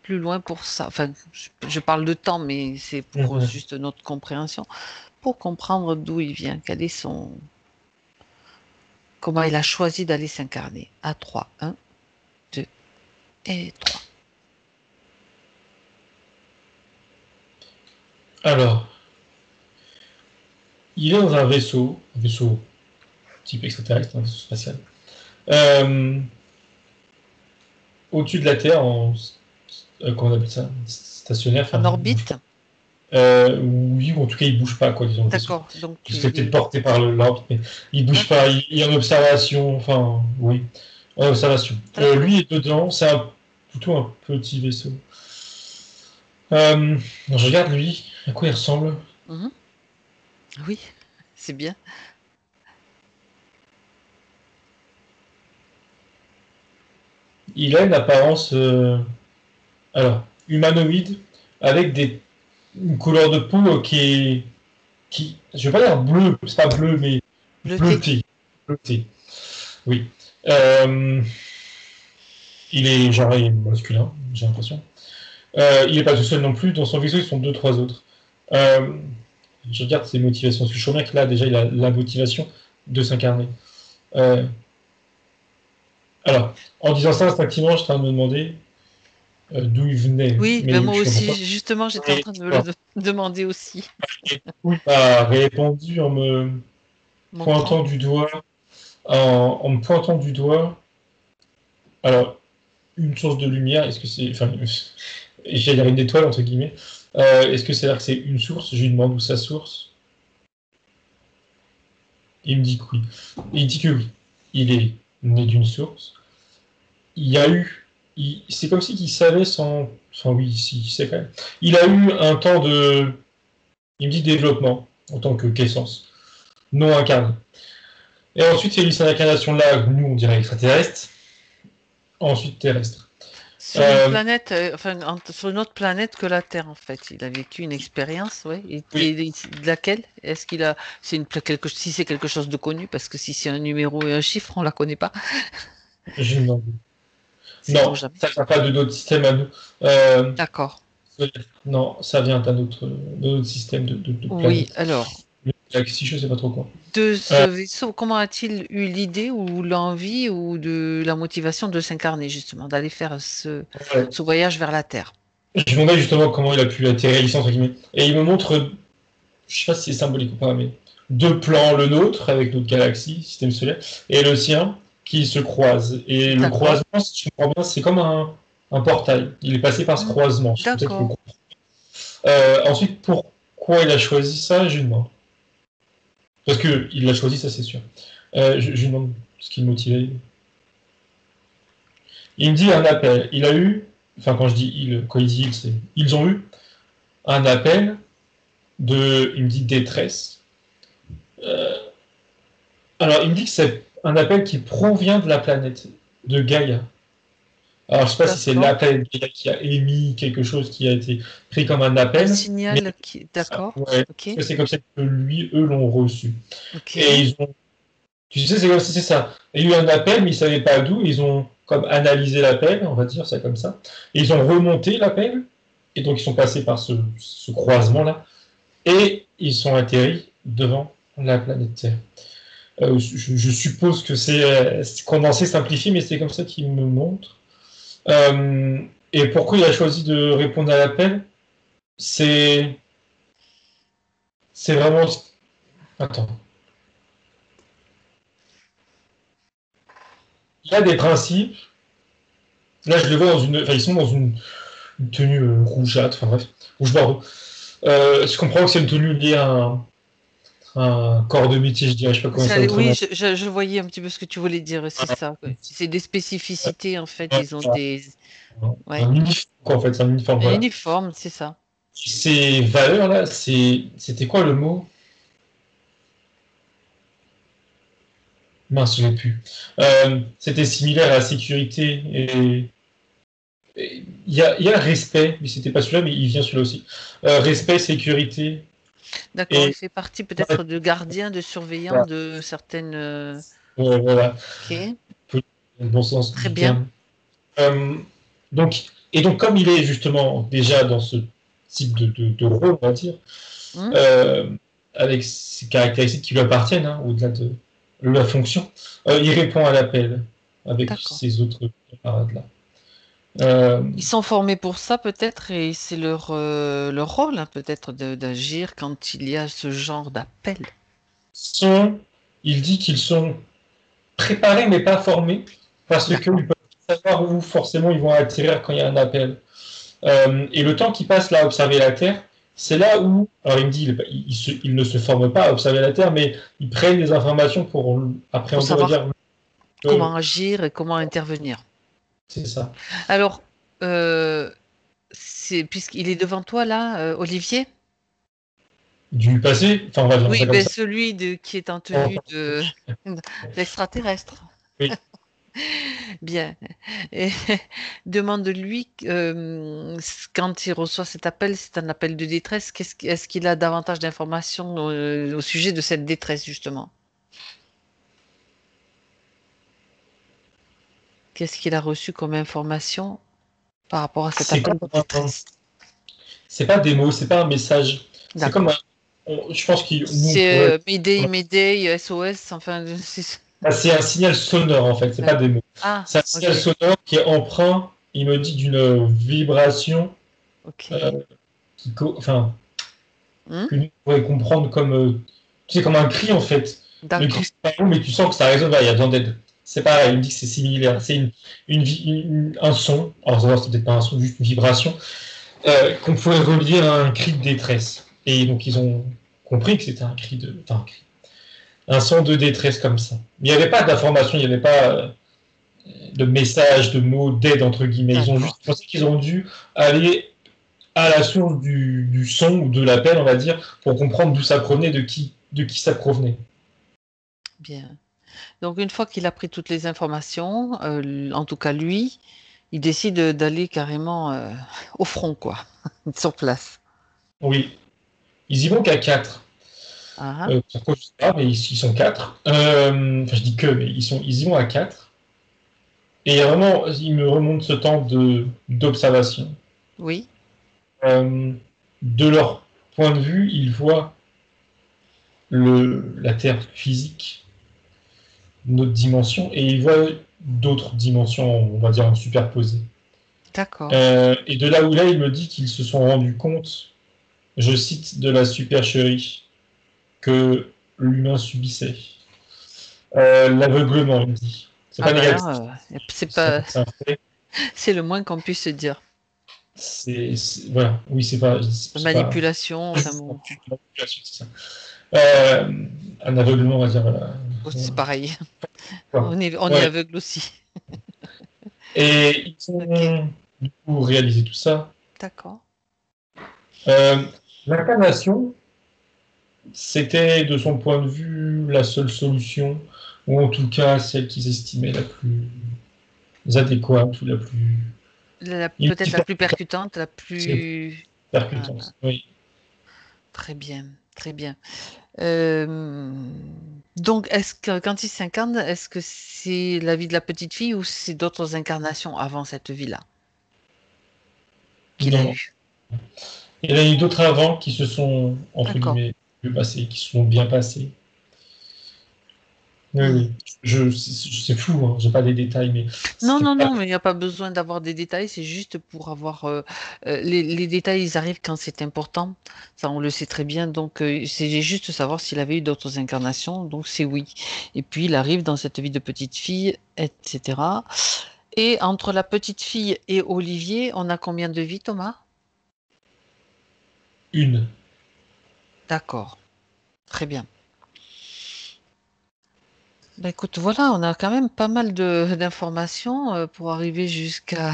plus loin pour ça. Enfin, je parle de temps, mais c'est pour Mhm. juste notre compréhension, pour comprendre d'où il vient, quel est comment il a choisi d'aller s'incarner. À 3, 1, 2 et 3. Alors, il est dans un vaisseau type extraterrestre, un vaisseau spatial, euh, au-dessus de la Terre, comment on appelle ça, stationnaire, En enfin, orbite? oui, ou en tout cas, il bouge pas, quoi, disons, le vaisseau. D'accord. Donc, Il serait peut-être porté par l'orbite, mais il bouge pas, d'accord. il est en observation, enfin, oui, en observation. D'accord. Lui est dedans, plutôt un petit vaisseau. Je regarde lui, à quoi il ressemble. Mhm. Oui, c'est bien. Il a une apparence, alors, humanoïde, avec une couleur de peau je vais pas dire bleu, c'est pas bleu, mais Bleuté. bleuté. Bleuté, oui. Euh, il est genre il est masculin, j'ai l'impression. Il est pas tout seul non plus. Dans son vaisseau, ils sont deux, trois autres. Euh, je regarde ses motivations. Parce que je sens bien que là, déjà, il a la motivation de s'incarner. Euh, alors, en disant ça, instinctivement, j'étais en train de me demander d'où il venait. Oui, ben Mais moi je comprends aussi, pas. justement, j'étais en Et, train de me le voilà. demander aussi. Et du coup, il m'a répondu en me Montrant. pointant du doigt. En me pointant du doigt. Alors, une source de lumière, est-ce que c'est. Enfin, j'allais dire une étoile, entre guillemets. Est-ce que c'est-à-dire que c'est une source? Je lui demande où sa source. Il me dit que oui. Il dit que oui. Il est né d'une source. Il y a eu. c'est comme si qu'il savait sans... Enfin oui, si, il sait quand même. Il a eu un temps de... Il me dit développement, en tant que qu'essence, non incarné. Et ensuite, il y a eu cette incarnation-là, nous, on dirait extraterrestre, ensuite terrestre. Sur une planète, sur une autre planète que la Terre, en fait. Il a vécu une expérience, oui. Oui, De laquelle? Est-ce qu'il a, c'est si c'est quelque chose de connu, parce que si c'est un numéro et un chiffre, on la connaît pas. je ne Sait-on Non, jamais. ça vient pas de notre système à nous. D'accord. Non, ça vient d'un autre système de Oui, planète. alors, Une galaxie, je sais pas trop quoi. de ce vaisseau, comment a-t-il eu l'idée ou l'envie ou de la motivation de s'incarner, justement, d'aller faire Ouais. ce voyage vers la Terre? Je me demandais justement comment il a pu atterrir ici, entre guillemets. Et il me montre, je sais pas si c'est symbolique ou pas, mais deux plans, le nôtre, avec notre galaxie, système solaire, et le sien, qui se croisent. Et le D'accord. croisement, si je comprends bien, c'est comme un portail. Il est passé par ce Hmm. croisement. C'est comme ça qu'il le D'accord. comprend. Ensuite, pourquoi il a choisi ça, je lui demande. Parce qu'il l'a choisi, ça c'est sûr. Je lui demande ce qui le motivait. Il me dit un appel. Il a eu, enfin quand je dis il, quand il dit il, c'est ils ont eu un appel il me dit détresse. Euh, alors il me dit que c'est un appel qui provient de la planète, de Gaïa. Alors je sais pas si c'est D'accord. la planète Gaïa qui a émis quelque chose qui a été pris comme un Un appel, mais signal qui... D'accord. ouais, Ok. parce que c'est comme ça que eux l'ont reçu. Ok. Et ils ont, tu sais, c'est comme si c'est ça. Il y a eu un appel, mais ils savaient pas d'où. Ils ont comme analysé l'appel, on va dire ça comme ça. Et ils ont remonté l'appel, et donc ils sont passés par ce croisement-là, et ils sont atterris devant la planète Terre. Je suppose que c'est condensé, simplifié, mais c'est comme ça qu'il me montre. Et pourquoi il a choisi de répondre à l'appel? C'est c'est vraiment... Attends. Il y a des principes. Là, je le vois dans une... Enfin, ils sont dans une tenue rougeâtre, enfin bref, rouge-bordeaux. Je comprends que c'est une tenue liée à un corps de métier, je dirais, je sais pas comment ça Oui, autrement. je voyais un petit peu ce que tu voulais dire, c'est ça. Ouais. C'est des spécificités, en fait. Ils ont des... Ouais. Un uniforme, quoi, en fait, c'est un uniforme, Un voilà. uniforme, c'est ça. Ces valeurs-là, c'était quoi le mot? Mince, je l'ai plus. C'était similaire à la sécurité il y a respect, mais c'était pas celui-là, mais il vient celui-là aussi. Respect, sécurité D'accord. Il et fait partie peut-être de gardien, de surveillant voilà. de certaines... Voilà. Ok. Dans le bon sens Très du bien. terme. Euh, donc, comme il est justement déjà dans ce type de rôle, on va dire, Hmm. euh, avec ces caractéristiques qui lui appartiennent, hein, au-delà de la fonction, il répond à l'appel avec D'accord. ces autres camarades-là. Euh, Ils sont formés pour ça peut-être et c'est leur rôle hein, peut-être d'agir quand il y a ce genre d'appel. sont, il dit qu'ils sont préparés mais pas formés parce qu'ils D'accord. peuvent savoir où forcément ils vont atterrir quand il y a un appel. Et le temps qu'ils passent là à observer la Terre, c'est là où, alors il me dit, ils ne se forment pas à observer la Terre, mais ils prennent des informations pour Pour appréhender, on va savoir dire, comment agir et comment intervenir. c'est ça. Alors, euh, puisqu'il est devant toi là, Olivier? Du passé, enfin on va dire Oui, ça comme ben ça. celui qui est en tenue d'extraterrestre. Oui. Bien. Et demande-lui quand il reçoit cet appel, c'est un appel de détresse. Est-ce qu'il a davantage d'informations au sujet de cette détresse, justement? Qu'est-ce qu'il a reçu comme information par rapport à cet C'est appel comme de détresse? c'est pas des mots, c'est pas un message. C'est comme D'accord. je pense que nous on C'est pourrait, Mayday, Mayday, SOS, enfin, c'est un signal sonore en fait, c'est pas des mots. Ah, C'est un signal ok, sonore qui est empreint, il me dit d'une vibration, euh, ok. enfin Hmm. que nous on pourrait comprendre comme, tu sais, comme un cri en fait. Le cri D'accord. c'est pas un mot, mais tu sens que ça résonne, là, il y a besoin d'aide. C'est pareil, il me dit que c'est similaire. C'est un son, alors c'est peut-être pas un son, juste une vibration, qu'on pourrait relier à un cri de détresse. Et donc ils ont compris que c'était un cri enfin, un son de détresse comme ça. Mais il n'y avait pas d'information, il n'y avait pas. de messages, de mots d'aide, entre guillemets. Ils ont D'accord. juste pensé qu'ils ont dû aller à la source du son ou de l'appel, on va dire, pour comprendre d'où ça provenait, de qui ça provenait. Bien. Donc, une fois qu'il a pris toutes les informations, en tout cas lui, il décide d'aller carrément au front, quoi, sur place. Oui, ils y vont qu'à 4. Ah, ah. Pourquoi je sais pas, mais ils sont 4. Enfin, je dis que, mais ils y vont à 4. Et vraiment, il me remonte ce temps d'observation. Oui, Euh, de leur point de vue, ils voient la Terre physique, notre dimension, et ils voient d'autres dimensions, on va dire, en superposées. d'accord. Et de là où là, il me dit qu'ils se sont rendus compte, je cite, de la supercherie que l'humain subissait. L'aveuglement, il me dit. C'est Ah pas ben négatif, là, c'est pas, c'est un fait. c'est le moins qu'on puisse se dire. Voilà, oui, c'est pas Manipulation, enfin juste bon, c'est ça. Euh, un aveuglement, on va dire, voilà. c'est pareil. Voilà. On est Ouais. aveugle aussi. Et ils Ok, ont du coup réalisé tout ça. d'accord. Euh, L'incarnation, c'était de son point de vue la seule solution, ou en tout cas celle qu'ils estimaient la plus adéquate ou la plus Peut-être la plus percutante, la c'est plus... Ah, percutante. Oui. très bien, très bien. Euh, donc, est-ce que quand il s'incarne, est-ce que c'est la vie de la petite fille ou c'est d'autres incarnations avant cette vie-là qu'il a Non. eue? Il y en a eu d'autres avant qui se sont, entre D'accord. guillemets, mieux passés, qui se sont bien passés. Oui, Hmm. oui. C'est flou, hein. J'ai pas les détails, mais Non, c'était non, pas. non, mais il n'y a pas besoin d'avoir des détails, c'est juste pour avoir... les détails, ils arrivent quand c'est important, ça on le sait très bien, donc c'est juste savoir s'il avait eu d'autres incarnations, donc c'est oui. Et puis il arrive dans cette vie de petite fille, etc. Et entre la petite fille et Olivier, on a combien de vies, Thomas? Une. D'accord, très bien. Bah, écoute, voilà, on a quand même pas mal d'informations pour arriver jusqu'à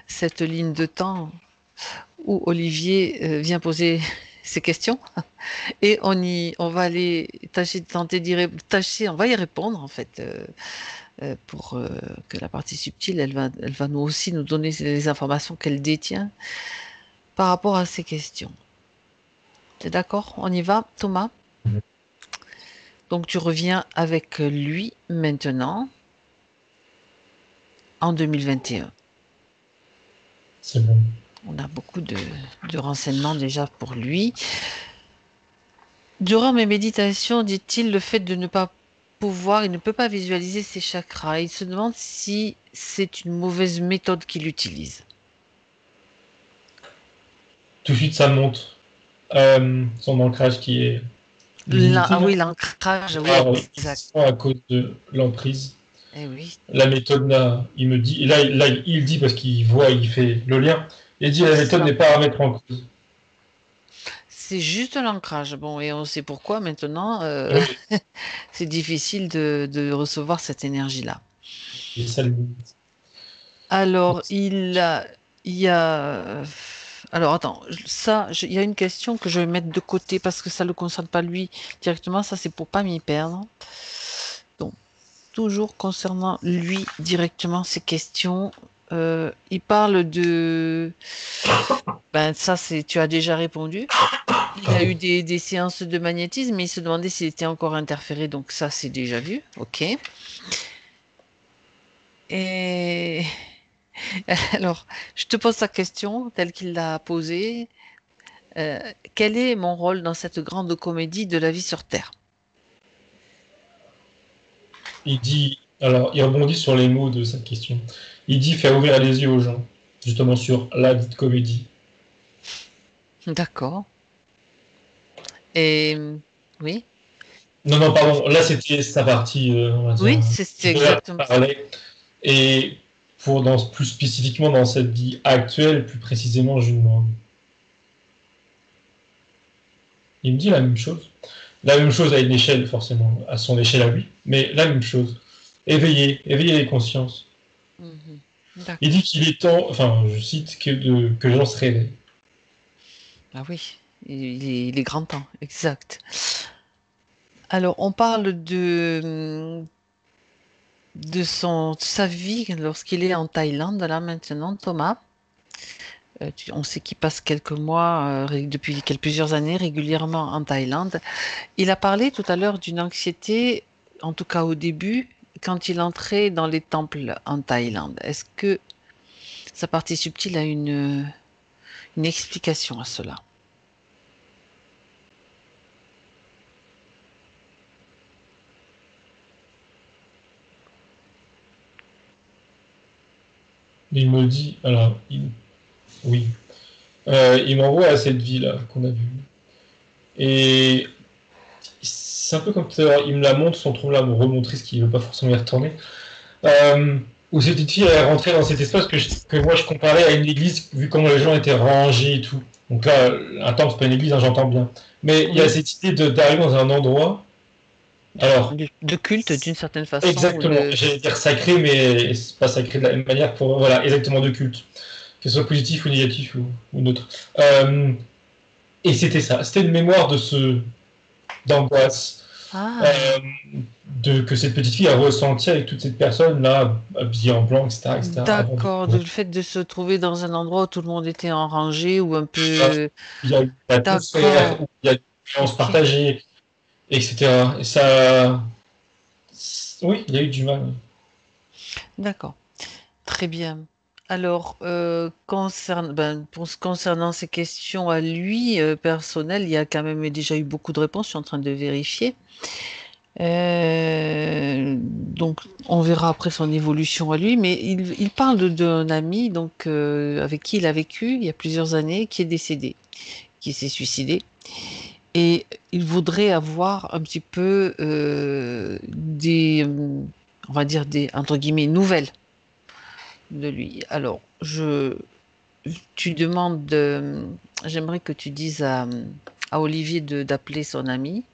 cette ligne de temps où Olivier vient poser ses questions et on va aller tâcher de tenter tâcher, on va y répondre en fait pour que la partie subtile, elle va nous aussi nous donner les informations qu'elle détient par rapport à ces questions. T'es d'accord? On y va, Thomas? Donc tu reviens avec lui maintenant en 2021. C'est bon. On a beaucoup de renseignements déjà pour lui. Durant mes méditations, dit-il, le fait de ne pas pouvoir, il ne peut pas visualiser ses chakras. Il se demande si c'est une mauvaise méthode qu'il utilise. Tout de suite, ça monte. Son ancrage qui est Là, limité, ah là. oui, l'ancrage, oui, Ah, oui, exact. à cause de l'emprise. Eh oui, La méthode, là, il me dit, et là, il dit parce qu'il voit, il fait le lien. Il dit oui, la c'est méthode ça. n'est pas à mettre en cause. C'est juste l'ancrage. Bon, et on sait pourquoi maintenant, Oui, c'est difficile de recevoir cette énergie-là. et ça limite. Alors, il y a. Alors, attends, il y a une question que je vais mettre de côté parce que ça ne le concerne pas lui directement. Ça, c'est pour pas m'y perdre. Donc, toujours concernant lui directement, ces questions. Il parle de. Ben, ça, tu as déjà répondu. Il a eu Pardon. des séances de magnétisme, mais il se demandait s'il était encore interféré. Donc, ça, c'est déjà vu. OK. Et alors, je te pose sa question telle qu'il l'a posée. Euh, Quel est mon rôle dans cette grande comédie de la vie sur Terre? Il dit, alors, il rebondit sur les mots de cette question. Il dit faire ouvrir les yeux aux gens, justement sur la dite comédie. D'accord. Et oui, Non, non, pardon, là c'était sa partie, on va dire, oui, c'est je exactement ça. parlais. Et plus spécifiquement dans cette vie actuelle, plus précisément, je lui demande. Il me dit la même chose. La même chose à une échelle, forcément, à son échelle à lui, mais la même chose. éveiller les consciences. Mhm. Il dit D'accord. qu'il est temps, enfin, je cite, que les gens se réveillent. Ah oui, il est grand temps, exact. Alors, on parle de sa vie lorsqu'il est en Thaïlande, là maintenant, Thomas. On sait qu'il passe quelques mois, depuis plusieurs années, régulièrement en Thaïlande. Il a parlé tout à l'heure d'une anxiété, en tout cas au début, quand il entrait dans les temples en Thaïlande. Est-ce que sa partie subtile a une explication à cela? Il me dit, alors, oui, il m'envoie à cette vie-là qu'on a vue. Et c'est un peu comme tout à l'heure, il me la montre sans trop là me remontrer ce qu'il veut pas forcément y retourner. Euh, où cette petite fille elle est rentrée dans cet espace que moi je comparais à une église, vu comment les gens étaient rangés et tout. Donc là, un temple, c'est pas une église, hein, j'entends bien. Mais il y a Oui, cette idée d'arriver dans un endroit, alors, de culte d'une certaine façon, ou exactement, j'allais dire sacré, mais c'est pas sacré de la même manière pour, voilà, exactement de culte, que ce soit positif ou négatif ou neutre. Euh, et c'était ça, c'était une mémoire d'angoisse, Ah, euh, que cette petite fille a ressenti avec toute cette personne là, habillée en blanc, etc., etc., avant de d'accord. Le fait de se trouver dans un endroit où tout le monde était en rangée ou un peu... il y a une atmosphère, D'accord, où il y a une violence ok, partagée, etc. Et ça, oui, il y a eu du mal. d'accord. Très bien. Alors, concernant ces questions à lui, personnelles, il y a quand même déjà eu beaucoup de réponses. Je suis en train de vérifier. Donc, on verra après son évolution à lui. Mais il parle d'un ami donc, avec qui il a vécu il y a plusieurs années, qui est décédé, qui s'est suicidé. Et il voudrait avoir un petit peu on va dire entre guillemets, nouvelles de lui. Alors, tu demandes j'aimerais que tu dises à Olivier d'appeler son ami,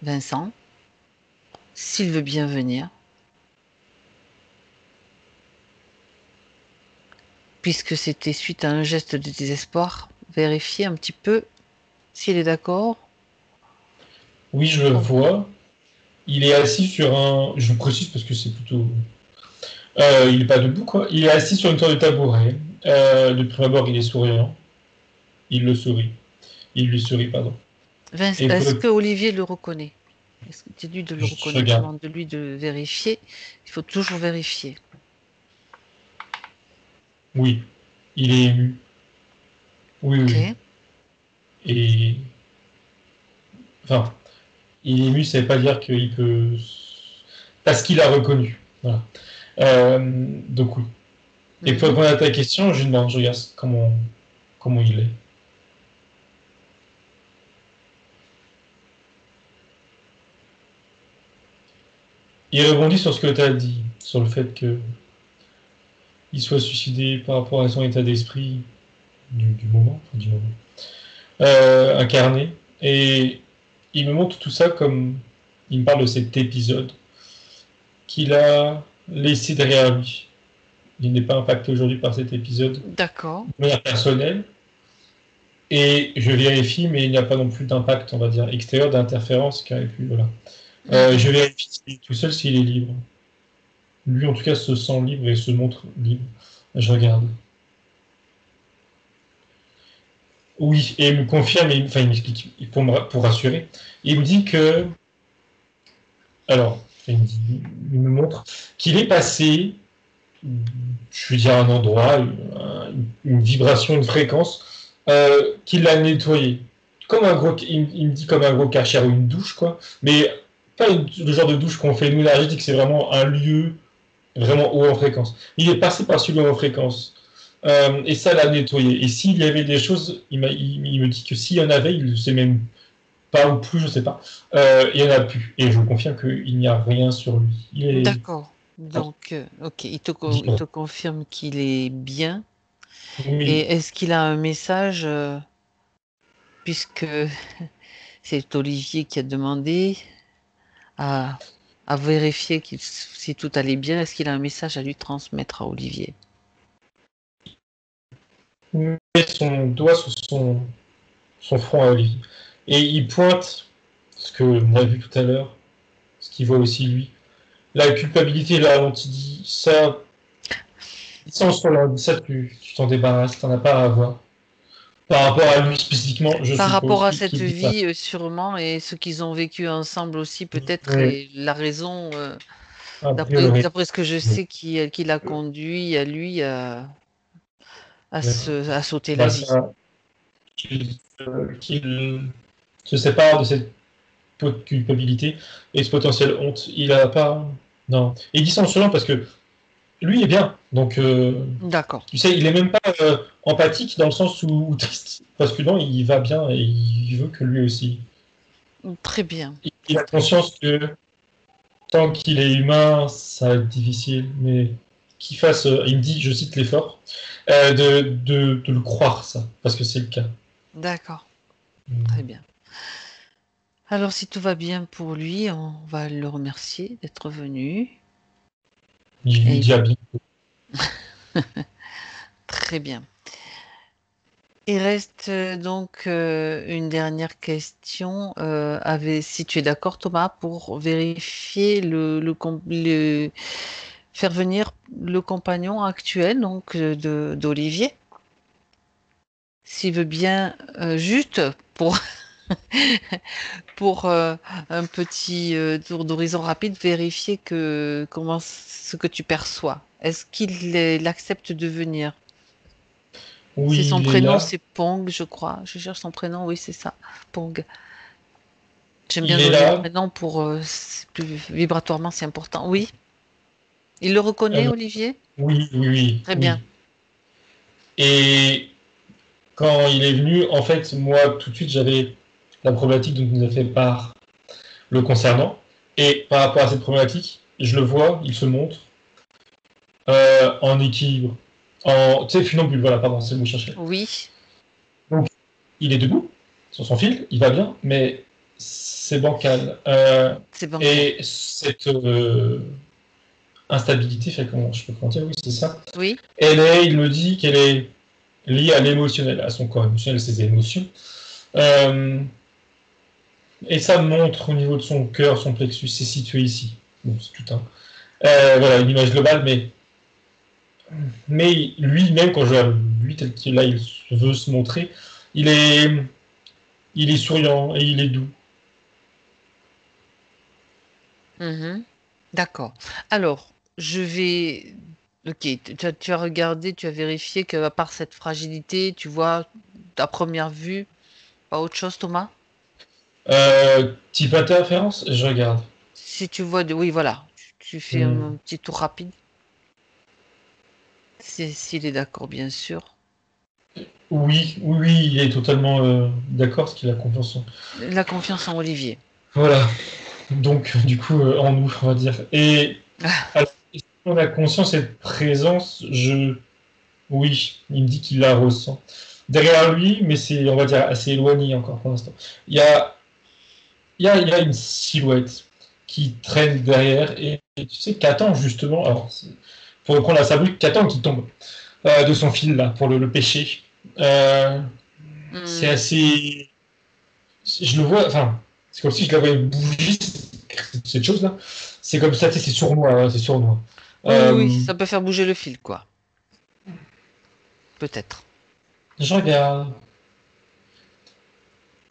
Vincent, s'il veut bien venir, puisque c'était suite à un geste de désespoir. Vérifier un petit peu s'il est d'accord. Oui, je le Oh, vois. Il est assis sur un. Je le précise parce que c'est plutôt. Il est pas debout, quoi. Il est assis sur une sorte de tabouret. De prime abord, il est souriant. Il le sourit. Il lui sourit, pardon. Et Est-ce que Olivier le reconnaît? Est-ce que c'est lui de le je reconnaître? Je regarde. demande de lui de vérifier. Il faut toujours vérifier. Oui, il est ému. Oui, oui. Ok. Et. Enfin, il est ému, ça veut pas dire qu'il peut. Parce qu'il a reconnu. Voilà. Donc, oui. Et pour Mhm. répondre à ta question, je demande, je regarde comment il est. Il rebondit sur ce que tu as dit, sur le fait qu'il soit suicidé par rapport à son état d'esprit du moment, enfin, du moment incarné. Et il me montre tout ça comme il me parle de cet épisode qu'il a laissé derrière lui. Il n'est pas impacté aujourd'hui par cet épisode de D'accord. manière personnelle. Et je vérifie, mais il n'y a pas non plus d'impact, on va dire, extérieur, d'interférence qui aurait pu. Voilà. Je Mhm. vérifie s'il est tout seul, s'il est libre. Lui, en tout cas, se sent libre et se montre libre. Je regarde. Oui, et il me confirme, enfin, il m'explique, pour rassurer. Il me dit que. Alors, il me montre qu'il est passé, je veux dire, un endroit, une vibration, une fréquence, qu'il l'a nettoyé. Comme un gros, il me dit comme un gros Karcher ou une douche, quoi. Mais pas le genre de douche qu'on fait nous énergétique, c'est vraiment un lieu vraiment haut en fréquence. Il est passé par celui haut en fréquence. Et ça l'a nettoyé. Et s'il y avait des choses, il me dit que s'il y en avait, il ne sait même pas ou plus, je ne sais pas, il n'y en a plus. Et je vous confirme qu'il n'y a rien sur lui. Il est D'accord. Donc, ok, il te libre. confirme qu'il est bien. Et Oui, est-ce qu'il a un message, puisque c'est Olivier qui a demandé à... à vérifier si tout allait bien. Est-ce qu'il a un message à lui transmettre à Olivier? Il met son doigt sur son front à Olivier. Et il pointe ce que on a vu tout à l'heure, ce qu'il voit aussi lui. La culpabilité, là, dont il dit ça, sans sur lundi, ça, tu t'en débarrasses, t'en as pas à avoir. Par rapport à lui spécifiquement, je Par rapport suppose, à lui qui cette dit ça. vie, sûrement, et ce qu'ils ont vécu ensemble aussi, peut-être, Oui, et la raison, a d'après priori. d'après ce que je sais, qui l'a conduit à lui à sauter la Bah, vie. ça, qu'il se sépare de cette culpabilité et ce potentiel honte. Il a pas. Non. Et il dit ça en souriant parce que lui est bien. Donc, D'accord. tu sais, il est même pas empathique dans le sens où triste. Parce que non, il va bien et il veut que lui aussi. Très bien. Il a conscience que tant qu'il est humain, ça va être difficile, mais qu'il fasse, il me dit, je cite l'effort, de le croire, ça, parce que c'est le cas. D'accord. Très bien. Alors, si tout va bien pour lui, on va le remercier d'être venu. Il lui Et dit à bien. très bien. Il reste donc une dernière question. Si tu es d'accord, Thomas, pour vérifier faire venir le compagnon actuel donc d'Olivier, s'il veut bien, juste pour pour un petit tour d'horizon rapide, vérifier ce que tu perçois. Est-ce qu'il accepte de venir? C'est Oui, son il est prénom, là. c'est Pong, je crois. Je cherche son prénom, oui, c'est ça, Pong. J'aime bien Il est donner le là. prénom pour vibratoirement, c'est important. Oui, il le reconnaît, Euh, Olivier? oui, oui, oui, Très bien. oui. Et quand il est venu, en fait, moi, tout de suite, j'avais la problématique dont il nous a fait part le concernant. Et par rapport à cette problématique, je le vois, il se montre en équilibre. Tu sais, funambule, voilà, pardon, c'est le mot que je cherchais. Oui, Donc, il est debout, sur son fil, il va bien, mais c'est bancal. c'est bancal. Et cette instabilité, fait comment, je peux comment dire, oui, c'est ça. Oui. Il me dit qu'elle est liée à l'émotionnel, à son corps émotionnel, ses émotions. Euh, et ça montre au niveau de son cœur, son plexus, c'est situé ici. Bon, c'est tout un. Voilà, une image globale, mais lui-même, quand je vois lui tel qu'il là, il veut se montrer, il est, il est souriant et il est doux. Mhm. D'accord. Alors, je vais. Ok, tu as regardé, tu as vérifié qu'à part cette fragilité, tu vois, à première vue, pas autre chose, Thomas? Type interférence, je regarde. Si tu vois Oui, voilà. Tu fais un Hmm. petit tour rapide. S'il est d'accord, bien sûr. Oui, oui, oui, il est totalement d'accord, parce qu'il a confiance en. La confiance en Olivier. Voilà. Donc, du coup, en nous, on va dire. Et alors, si on a conscience et présence, oui, il me dit qu'il la ressent. Derrière lui, mais c'est, on va dire, assez éloigné encore pour l'instant. Il y a, il y a une silhouette qui traîne derrière et tu sais, qu'attend justement, alors, pour reprendre la sabrine, qu'attend qui tombe de son fil là pour le pêcher. Euh, c'est Hmm. assez. Je le vois, enfin, c'est comme si je la voyais bouger, cette chose-là. C'est comme ça, tu sais, c'est sournois, ouais, c'est sournois. Oui, oui, oui, Euh, ça peut faire bouger le fil, quoi. Peut-être. je regarde.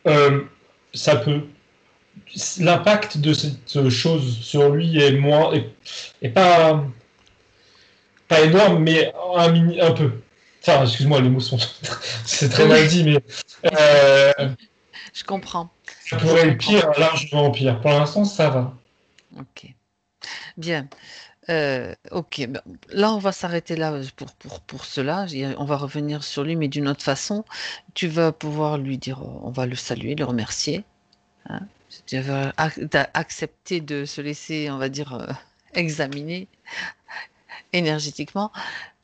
Euh, ça peut. L'impact de cette chose sur lui est moins. Est pas énorme, mais un peu. Enfin, excuse-moi, les mots sont. C'est très mal Oui, dit, mais. Euh, je comprends. ça Je pourrait être comprends. pire, largement pire. Pour l'instant, ça va. Ok. Bien. Ok. Ben, là, on va s'arrêter là pour cela. On va revenir sur lui, mais d'une autre façon. Tu vas pouvoir lui dire, on va le saluer, le remercier. Hein. Tu vas accepter de se laisser, on va dire, examiner énergétiquement.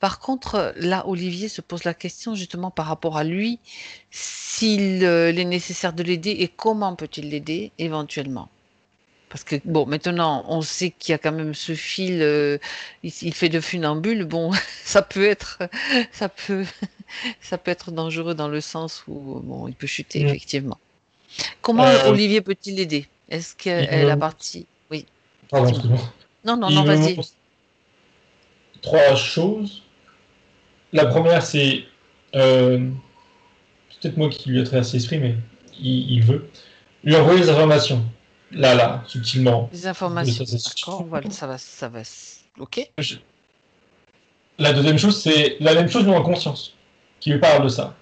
Par contre, là, Olivier se pose la question justement par rapport à lui, s'il est nécessaire de l'aider et comment peut-il l'aider éventuellement. Parce que, bon, maintenant, on sait qu'il y a quand même ce fil, il fait de funambule. Bon, ça peut être, ça peut, ça peut être dangereux dans le sens où, bon, il peut chuter, Mm. effectivement. Comment Euh, Olivier peut-il l'aider? Est-ce il qu'elle a me, partie? Oui, pardon, dis-moi. excuse-moi. Non, non, non, Il me vas-y. montre trois choses. La première, c'est euh, peut-être moi qui lui ai traversé l'esprit, mais il veut lui envoyer des informations, là, subtilement, Les de informations. sa D'accord, situation. ça va. Ok. La deuxième chose, c'est la même chose, mais en conscience, qui lui parle de ça.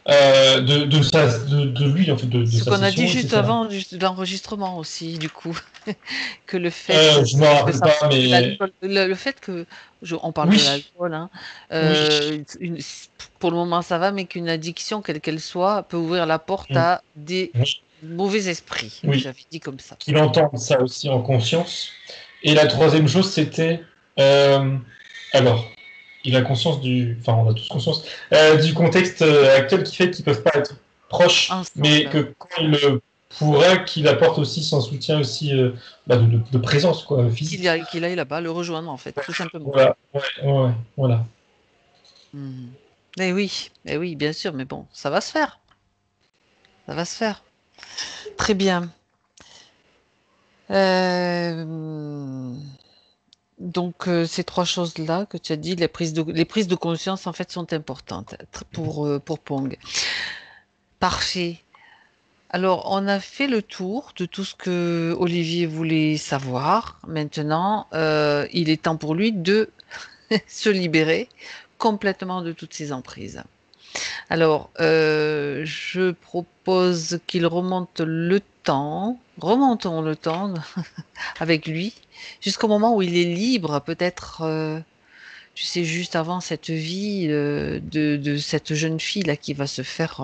De lui, en fait, de Ce sa qu'on a dit session, juste etc. avant l'enregistrement aussi, du coup, que le fait Je m'en que rappelle ça, pas, mais l'alcool, le fait que, on parle de oui, l'alcool, hein, oui. pour le moment ça va, mais qu'une addiction, quelle qu'elle soit, peut ouvrir la porte Mm. à des Oui, mauvais esprits. oui. J'avais dit comme ça. Qu'il entende ça aussi en conscience. Et la troisième chose, c'était euh, alors, il a conscience enfin, on a tous conscience du contexte actuel qui fait qu'ils peuvent pas être proches, mais Ensemble. que quand il le pourra, qu'il apporte aussi son soutien aussi de présence quoi, physique. Qu'il aille là-bas, le rejoindre en fait, tout simplement. Voilà, ouais, ouais, voilà. Mhm. Eh oui, bien sûr, mais bon, ça va se faire. Ça va se faire. Très bien. Euh, Donc, ces trois choses-là que tu as dit, les prises de conscience, en fait, sont importantes pour Pong. Parfait. Alors, on a fait le tour de tout ce que Olivier voulait savoir. Maintenant, il est temps pour lui de se libérer complètement de toutes ces emprises. Alors, je propose qu'il remonte le temps, remontons le temps avec lui, jusqu'au moment où il est libre, peut-être. Tu sais, juste avant cette vie de cette jeune fille là qui va se faire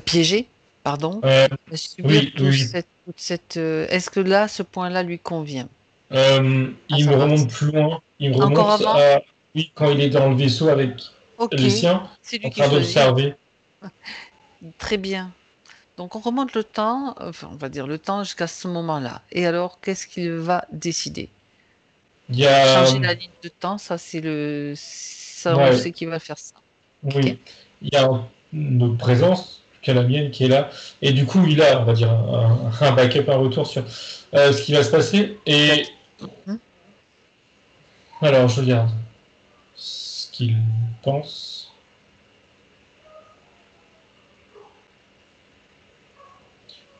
piéger, pardon, Euh, subir oui, oui, oui. toute cette. Est-ce que là, ce point-là lui convient à Il me savoir? remonte plus loin. Il me Encore remonte avant? à oui, quand il est dans le vaisseau avec Ok, les siens, c'est en lui qui train choisit. d'observer. Très bien. Donc on remonte le temps, enfin on va dire le temps jusqu'à ce moment-là. Et alors, qu'est-ce qu'il va décider? Il y a Changer la ligne de temps, ça on ouais, sait qu'il va faire ça. Ok? oui, il y a notre présence, qu'à la mienne, qui est là. Et du coup, il a, on va dire, un backup, un retour sur ce qui va se passer. Et D'accord. Mhm. alors, je regarde ce qu'il pense.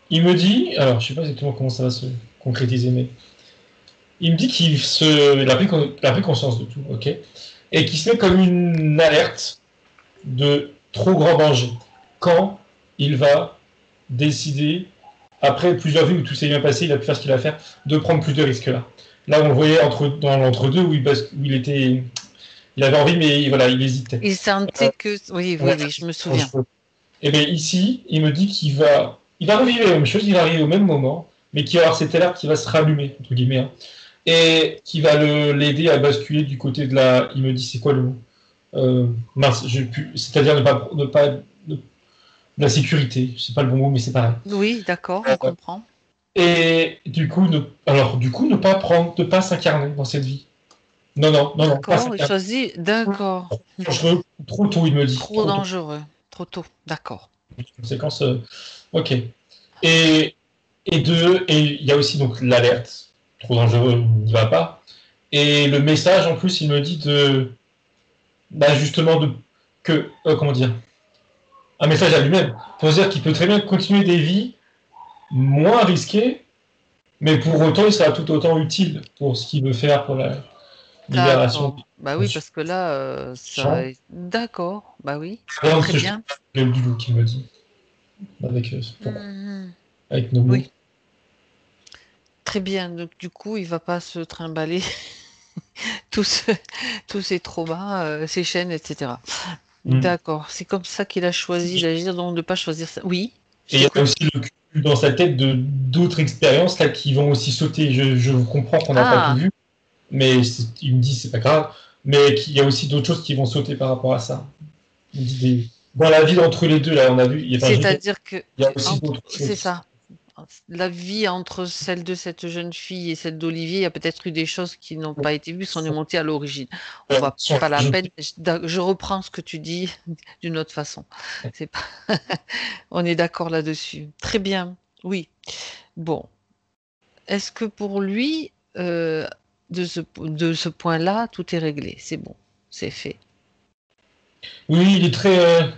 Il me dit, alors, je sais pas exactement comment ça va se concrétiser, mais il me dit il a pris conscience de tout, ok, et qu'il se met comme une alerte de trop grand danger quand il va décider, après plusieurs vues où tout s'est bien passé, il a pu faire ce qu'il a à faire, de prendre plus de risques là. Là, on le voyait dans l'entre-deux il avait envie, mais voilà, il hésitait. Il sentait que... Oui, Ouais, oui, oui, je me c'est souviens. et bien ici, il me dit il va revivre la même chose, il va arriver au même moment, mais qu'il va avoir cette alerte qui va se rallumer, entre guillemets, hein, et qui va l'aider à basculer du côté de la. Il me dit, c'est quoi le mot mince, c'est-à-dire de la sécurité, c'est pas le bon mot, mais c'est pareil. Oui, d'accord, on comprend. Et du coup, ne pas s'incarner dans cette vie. Non, non, non, non, pas D'accord, il s'incarner. choisit. D'accord. Dangereux, trop tôt, il me dit, Trop trop tôt. dangereux. Trop tôt. D'accord. Conséquence, ok. Et, et il y a aussi donc l'alerte, trop dangereux, on n'y va pas. Et le message, en plus, il me dit justement, comment dire, un message à lui-même, pour se dire qu'il peut très bien continuer des vies moins risquées, mais pour autant, il sera tout autant utile pour ce qu'il veut faire pour la libération D'accord. des Bah oui, parce que là, ça... gens. D'accord. Bah oui. Rien de Très ce bien. du loup qu'il me dit, avec, Mhm. avec nos mots. Oui. Très bien. Donc, du coup, il va pas se trimballer tous, tous ces traumas, ces chaînes, etc. Mm. D'accord. C'est comme ça qu'il a choisi d'agir, donc de pas choisir ça. Oui, je Et il y a t'écoute. aussi le cul dans sa tête de d'autres expériences là qui vont aussi sauter. Je comprends qu'on n'a pas tout Ah, vu, mais il me dit c'est pas grave, mais qu'il y a aussi d'autres choses qui vont sauter par rapport à ça. Il me dit dans la vie entre les deux là, on a vu, enfin, c'est-à-dire que il y a aussi entre, d'autres c'est choses. ça. la vie entre celle de cette jeune fille et celle d'Olivier, il y a peut-être eu des choses qui n'ont pas été vues, sont montées à l'origine. On va pas la peine. Je reprends ce que tu dis d'une autre façon. C'est pas... On est d'accord là-dessus. Très bien. Oui. Bon. Est-ce que pour lui, de ce point-là, tout est réglé? C'est bon. C'est fait. Oui, il est très.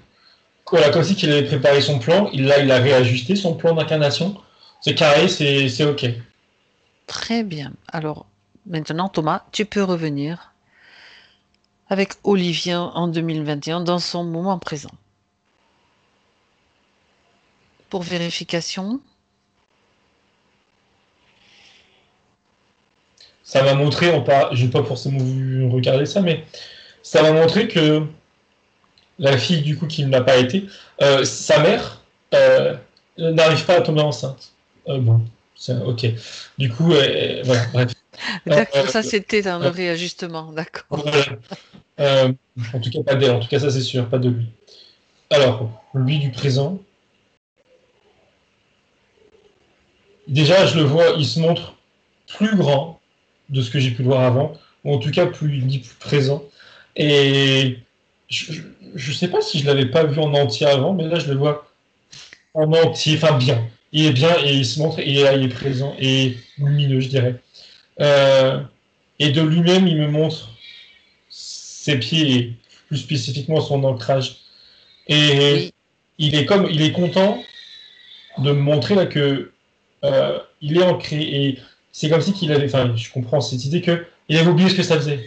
Voilà, comme si qu'il avait préparé son plan. Là, il a réajusté son plan d'incarnation. C'est carré, c'est OK. Très bien. Alors, maintenant, Thomas, tu peux revenir avec Olivier en 2021 dans son moment présent. Pour vérification. Ça m'a montré, je n'ai pas forcément voulu regarder ça, mais ça m'a montré que la fille, du coup, qui ne l'a pas été, sa mère n'arrive pas à tomber enceinte. Bon, OK. Du coup, voilà, bref. D'accord, ça c'était un réajustement, d'accord. Voilà. En tout cas, pas d'elle, en tout cas, ça c'est sûr, pas de lui. Alors, lui du présent, déjà, je le vois, il se montre plus grand de ce que j'ai pu le voir avant, ou en tout cas plus présent. Et je sais pas si je l'avais pas vu en entier avant, mais là je le vois en entier, enfin bien. Il est bien et il se montre et là il est présent et lumineux, je dirais. Euh, et de lui-même, il me montre ses pieds et plus spécifiquement son ancrage. Et Oui, il est content de me montrer là que il est ancré et c'est comme si qu'il avait, enfin, je comprends cette idée que il avait oublié ce que ça faisait.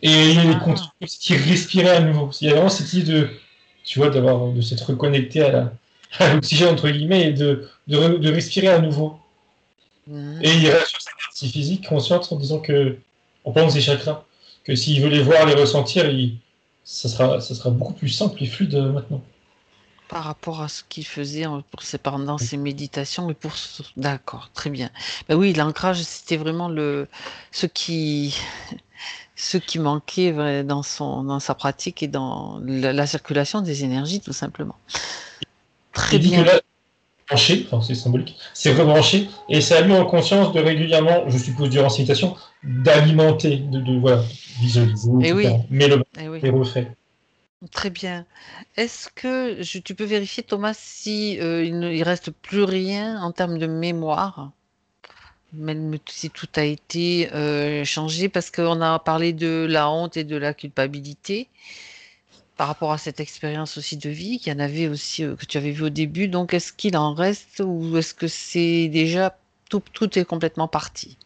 Et il est content ah, qu'il respirait à nouveau. Il y a vraiment cette idée de, tu vois, de s'être reconnecté à l'oxygène entre guillemets et de respirer à nouveau. Et il hmm. reste sur sa partie physique consciente en disant que, en parlant de ses chakras, que s'il veut les voir, les ressentir, ça sera beaucoup plus simple et fluide maintenant. Par rapport à ce qu'il faisait pendant ses méditations et D'accord, très bien. Ben oui, l'ancrage, c'était vraiment ce qui, ce qui manquait dans sa pratique et dans la circulation des énergies, tout simplement. Très Il dit que bien. là, branché, enfin c'est symbolique, c'est rebranché, et ça a mis en conscience de régulièrement, je suppose durant ces méditations, d'alimenter, voilà, visualiser, Eh etc. oui, Mais le eh oui. est refait. Très bien. Est-ce que tu peux vérifier, Thomas, si il reste plus rien en termes de mémoire, même si tout a été changé, parce qu'on a parlé de la honte et de la culpabilité par rapport à cette expérience aussi de vie, qu'il y en avait aussi que tu avais vu au début. Donc, est-ce qu'il en reste ou est-ce que c'est déjà tout est complètement parti?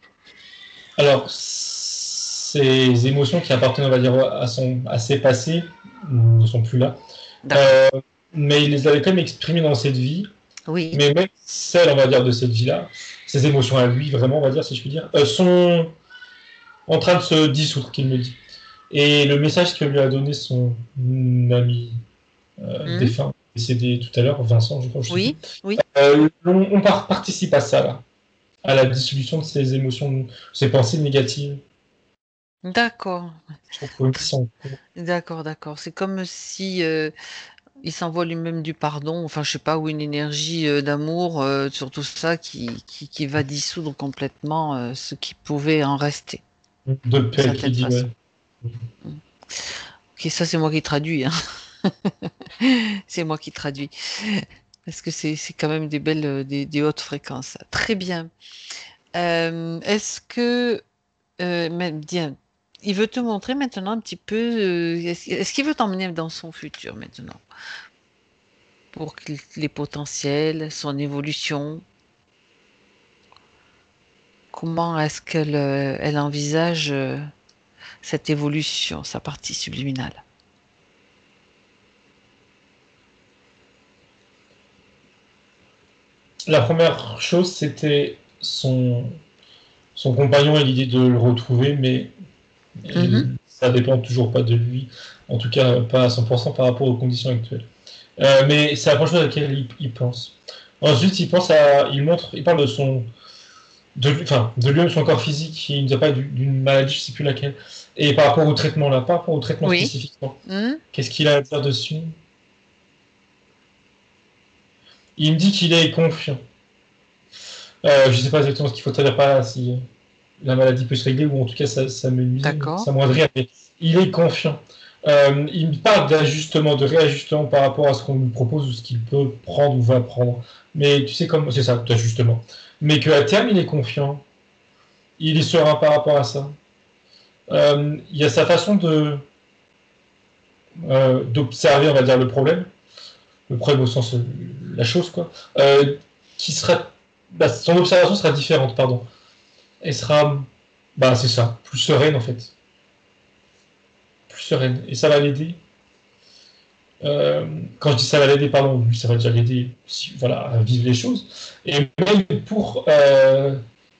Alors, ces émotions qui appartenaient, on va dire, à ses passés ne sont plus là. D'accord. Euh, mais il les avait quand même exprimées dans cette vie. Oui. Mais même celles, on va dire, de cette vie-là, ces émotions à lui, vraiment, on va dire, si je puis dire, sont en train de se dissoudre, qu'il me dit. Et le message que lui a donné son ami Hmm. défunt, décédé tout à l'heure, Vincent, je crois, je sais plus, Oui. Oui. participe à ça, là, à la dissolution de ces émotions, ces pensées négatives. D'accord. Je trouve pour une mission. D'accord, d'accord. C'est comme si il s'envoie lui-même du pardon, enfin je sais pas, ou une énergie d'amour sur tout ça qui va dissoudre complètement ce qui pouvait en rester, De d'une paix qui certaine dit, façon. ouais. Mm. Ok, ça c'est moi qui traduis, hein. C'est moi qui traduis. Parce que c'est quand même des belles, des hautes fréquences. Très bien. Est-ce que, bien, il veut te montrer maintenant un petit peu, est-ce qu'il veut t'emmener dans son futur maintenant? Pour les potentiels, son évolution. Comment est-ce qu'elle elle envisage cette évolution, sa partie subliminale? La première chose, c'était son compagnon et l'idée de le retrouver, mais Mhm. ça dépend toujours pas de lui, en tout cas pas à 100% par rapport aux conditions actuelles. Mais c'est la première chose à laquelle il pense. Ensuite, il parle de enfin, de lui-même, son corps physique, il ne dit pas d'une maladie, je ne sais plus laquelle. Et par rapport au traitement là, par rapport au traitement Oui. spécifiquement, Mhm. qu'est-ce qu'il a à dire dessus? Il me dit qu'il est confiant. Je ne sais pas exactement ce qu'il faut traduire par là, si la maladie peut se régler, ou en tout cas ça me nuisait, mais D'accord. ça m'amoindrait. Mais il est confiant. Il me parle d'ajustement, de réajustement par rapport à ce qu'on lui propose ou ce qu'il peut prendre ou va prendre. Mais tu sais comme c'est ça, d'ajustement. Mais qu'à terme, il est confiant. Il est serein par rapport à ça. Il y a sa façon d'observer, on va dire, le problème au sens la chose, quoi, qui sera, bah, son observation sera différente, pardon. Elle sera, bah, c'est ça, plus sereine en fait, plus sereine, et ça va l'aider. Quand je dis ça va l'aider, pardon, ça va déjà l'aider, voilà, à vivre les choses, et même pour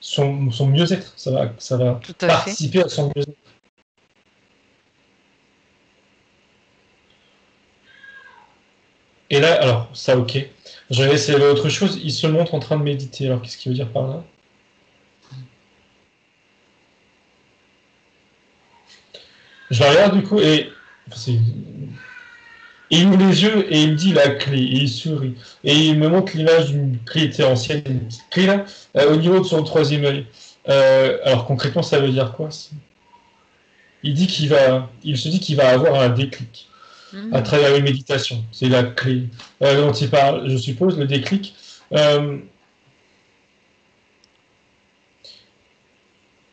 son mieux-être, ça va Tout à fait. participer à son mieux-être. Et là, alors, ça, ok. Je vais essayer autre chose. Il se montre en train de méditer. Alors, qu'est-ce qu'il veut dire par là? Je la regarde du coup et il ouvre les yeux et il me dit la clé et il sourit. Et il me montre l'image d'une clé était ancienne, une petite clé là, au niveau de son troisième œil. Alors concrètement, ça veut dire quoi? Il se dit qu'il va avoir un déclic à Mhm. travers une méditation. C'est la clé dont il parle, je suppose, le déclic. Euh,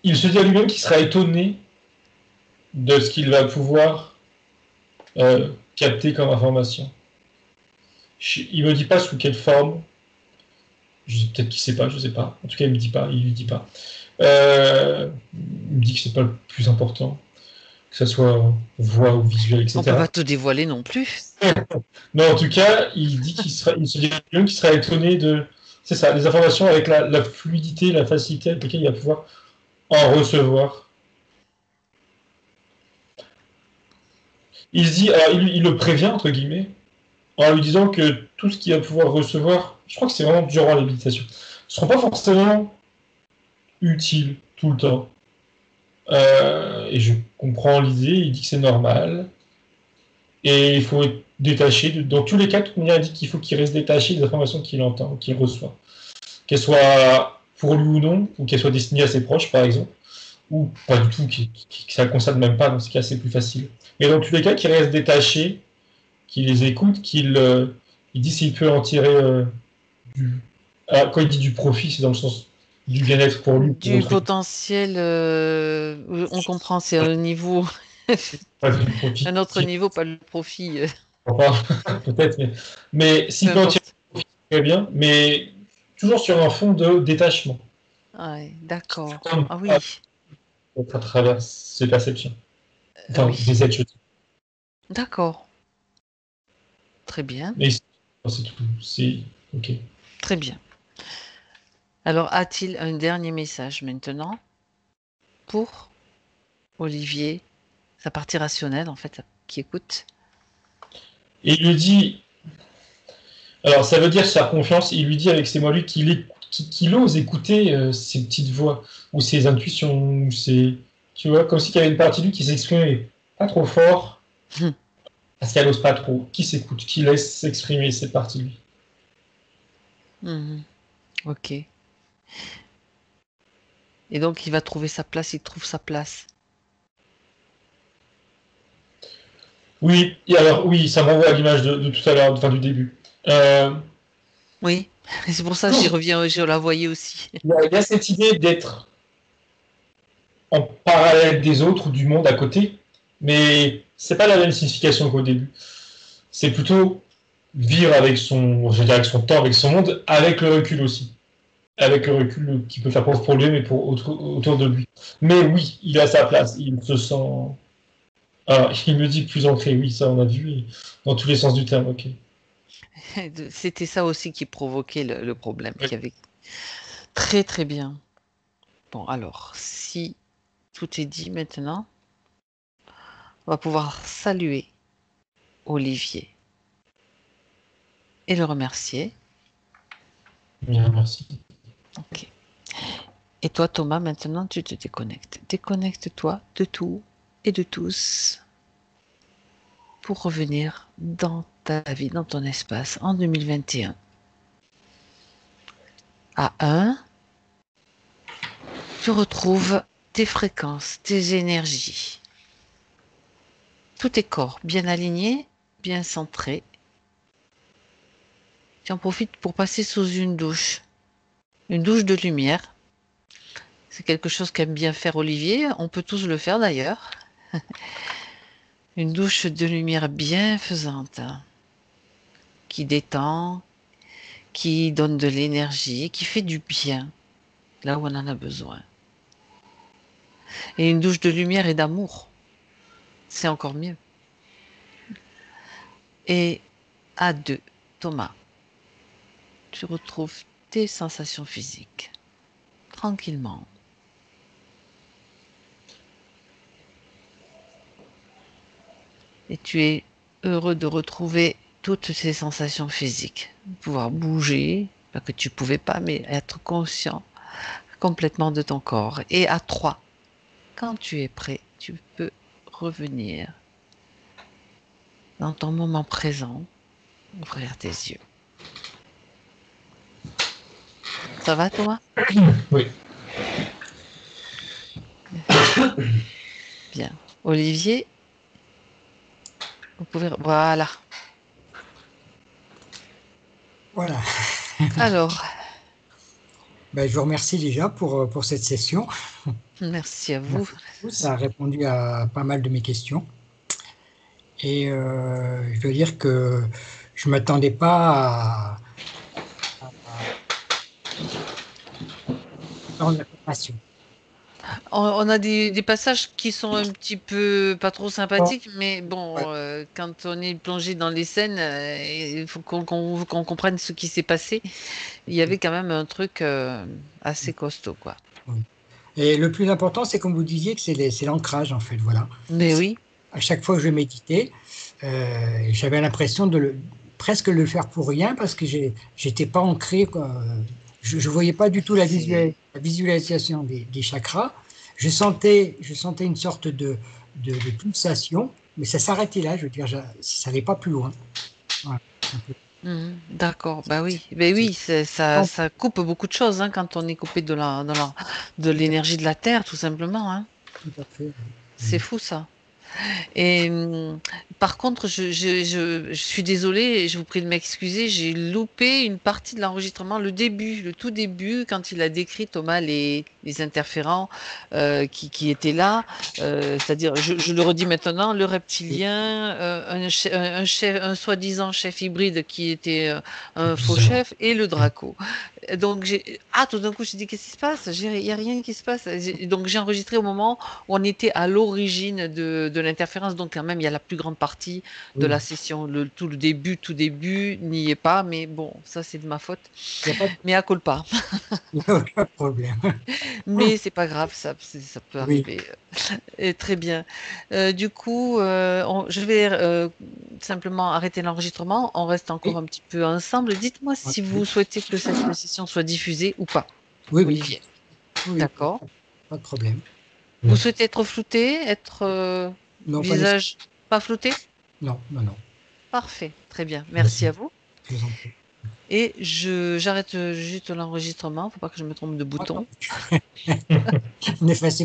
il se dit à lui-même qu'il sera étonné de ce qu'il va pouvoir capter comme information. Il me dit pas sous quelle forme, peut-être qu'il sait pas, je sais pas. En tout cas, il me dit pas, il lui dit pas. Il me dit que c'est pas le plus important, que ça soit voix ou visuel, On peut pas etc. tout dévoiler non plus. Mais en tout cas, il se dit lui qu'il sera étonné de, c'est ça, les informations avec la fluidité, la facilité avec laquelle il va pouvoir en recevoir. Il se dit, alors il le prévient entre guillemets, en lui disant que tout ce qu'il va pouvoir recevoir, je crois que c'est vraiment durant la méditation, ne seront pas forcément utiles tout le temps. Et je comprends l'idée, il dit que c'est normal. Et il faut être détaché. Dans tous les cas, tout le monde dit qu'il faut qu'il reste détaché des informations qu'il entend, qu'il reçoit. Qu'elles soient pour lui ou non, ou qu'elles soient destinées à ses proches, par exemple, ou pas du tout, que ça ne le concerne même pas, dans ce cas, c'est plus facile. Mais dans tous les cas, qu'il reste détaché, qu'il les écoute, il dit s'il peut en tirer du. Alors, quand il dit du profit, c'est dans le sens du bien-être pour lui, pour Du autrui. potentiel, on comprend, c'est un niveau, Pas du profit, un autre niveau, pas le profit, peut-être, mais peu s'il peut en tirer importe. très bien, mais toujours sur un fond de détachement, Ouais, d'accord. comme Ah oui, à travers ses perceptions, enfin oui, des êtres. d'accord. Très bien, Mais c'est tout, c'est ok. très bien. Alors, a-t-il un dernier message maintenant pour Olivier, sa partie rationnelle, en fait, qui écoute? Et il lui dit, alors ça veut dire sa confiance, il lui dit avec ses mots lui qu'il ose écouter ses petites voix, ou ses intuitions, ou ses, tu vois, comme s'il y avait une partie de lui qui s'exprimait pas trop fort, parce qu'elle n'ose pas trop, qui s'écoute, qui laisse s'exprimer cette partie de lui. Mhm. Ok. Et donc, il va trouver sa place, il trouve sa place. Oui, et alors oui, ça m'envoie à l'image de tout à l'heure, enfin du début. Euh, Oui, c'est pour ça que j'y reviens, je la voyais aussi. il y a cette idée d'être en parallèle des autres ou du monde à côté, mais c'est pas la même signification qu'au début. C'est plutôt vivre avec son, je veux dire, avec son temps, avec son monde, avec le recul aussi. Avec le recul qui peut faire preuve pour lui, mais pour autour de lui. Mais oui, il a sa place, il se sent. Alors, il me dit plus ancré, oui, ça on a vu, dans tous les sens du terme, ok. C'était ça aussi qui provoquait le problème qu'il y avait. Très très bien. Bon, alors, si tout est dit maintenant, on va pouvoir saluer Olivier et le remercier. Bien, merci. Ok. Et toi, Thomas, maintenant, tu te déconnectes. Déconnecte-toi de tout et de tous pour revenir dans ta vie, dans ton espace en 2021. À un. tu retrouves tes fréquences, tes énergies. Tous tes corps bien alignés, bien centrés. Tu en profites pour passer sous une douche de lumière. C'est quelque chose qu'aime bien faire Olivier. On peut tous le faire d'ailleurs. Une douche de lumière bienfaisante, qui détend, qui donne de l'énergie, qui fait du bien là où on en a besoin. Et une douche de lumière et d'amour, c'est encore mieux. Et à deux, Thomas, tu retrouves tes sensations physiques, tranquillement. Et tu es heureux de retrouver toutes ces sensations physiques. Pouvoir bouger, pas que tu pouvais pas, mais être conscient complètement de ton corps. Et à trois, quand tu es prêt, tu peux revenir dans ton moment présent, ouvrir tes yeux. Ça va, Thomas? Oui. Bien. Olivier, vous pouvez... Voilà. Voilà. Alors, Ben, je vous remercie déjà pour cette session. merci à vous. Merci beaucoup. Ça a répondu à pas mal de mes questions. Et je dois dire que je ne m'attendais pas à tant d'informations. On a des passages qui sont un petit peu pas trop Bon, sympathiques, mais bon, ouais, quand on est plongé dans les scènes, il faut qu'on comprenne ce qui s'est passé. Il y avait quand même un truc assez costaud, quoi. ouais. Et le plus important, c'est comme vous disiez, que c'est l'ancrage, en fait. Voilà. Mais C'est- oui, À chaque fois que je méditais, j'avais l'impression de presque le faire pour rien parce que j'étais pas ancré, quoi. Je ne voyais pas du tout c'est... la visualisation des chakras. Je sentais une sorte de pulsation, mais ça s'arrêtait là. Je veux dire, ça n'allait pas plus loin. Voilà. Un peu. Mhm, d'accord, bah oui, ben C'est oui, ça, bon, ça coupe beaucoup de choses hein, quand on est coupé de l'énergie de la Terre, tout simplement. Hein. tout à fait. C'est fou ça. Et par contre, je suis désolée, et je vous prie de m'excuser, j'ai loupé une partie de l'enregistrement, le début, le tout début, quand il a décrit Thomas les interférents qui étaient là. C'est-à-dire, je le redis maintenant, le reptilien, un soi-disant chef hybride qui était un faux Bizarre. chef, et le Draco. Donc, tout d'un coup, j'ai dit, qu'est-ce qui se passe? Il n'y a rien qui se passe. Donc, j'ai enregistré au moment où on était à l'origine de l'interférence. Donc, quand même, il y a la plus grande partie de Oui, la session. Tout début, n'y est pas. Mais bon, ça, c'est de ma faute. il n'y a pas, Mais à culpa. il y a aucun problème. Mais c'est pas grave, ça peut Oui, arriver. Et très bien. Du coup, je vais simplement arrêter l'enregistrement. On reste encore oui, un petit peu ensemble. Dites-moi si vous oui, souhaitez que cette session soit diffusée ou pas, oui, oui, Olivier. oui, D'accord. pas de problème. Vous Oui. souhaitez être flouté, être Non, pas nécessaire. visage pas flouté? Non, non, non. Parfait, très bien. Merci à Merci. vous. Je vous en prie. Et j'arrête juste l'enregistrement. Faut pas que je me trompe de bouton. N'effacez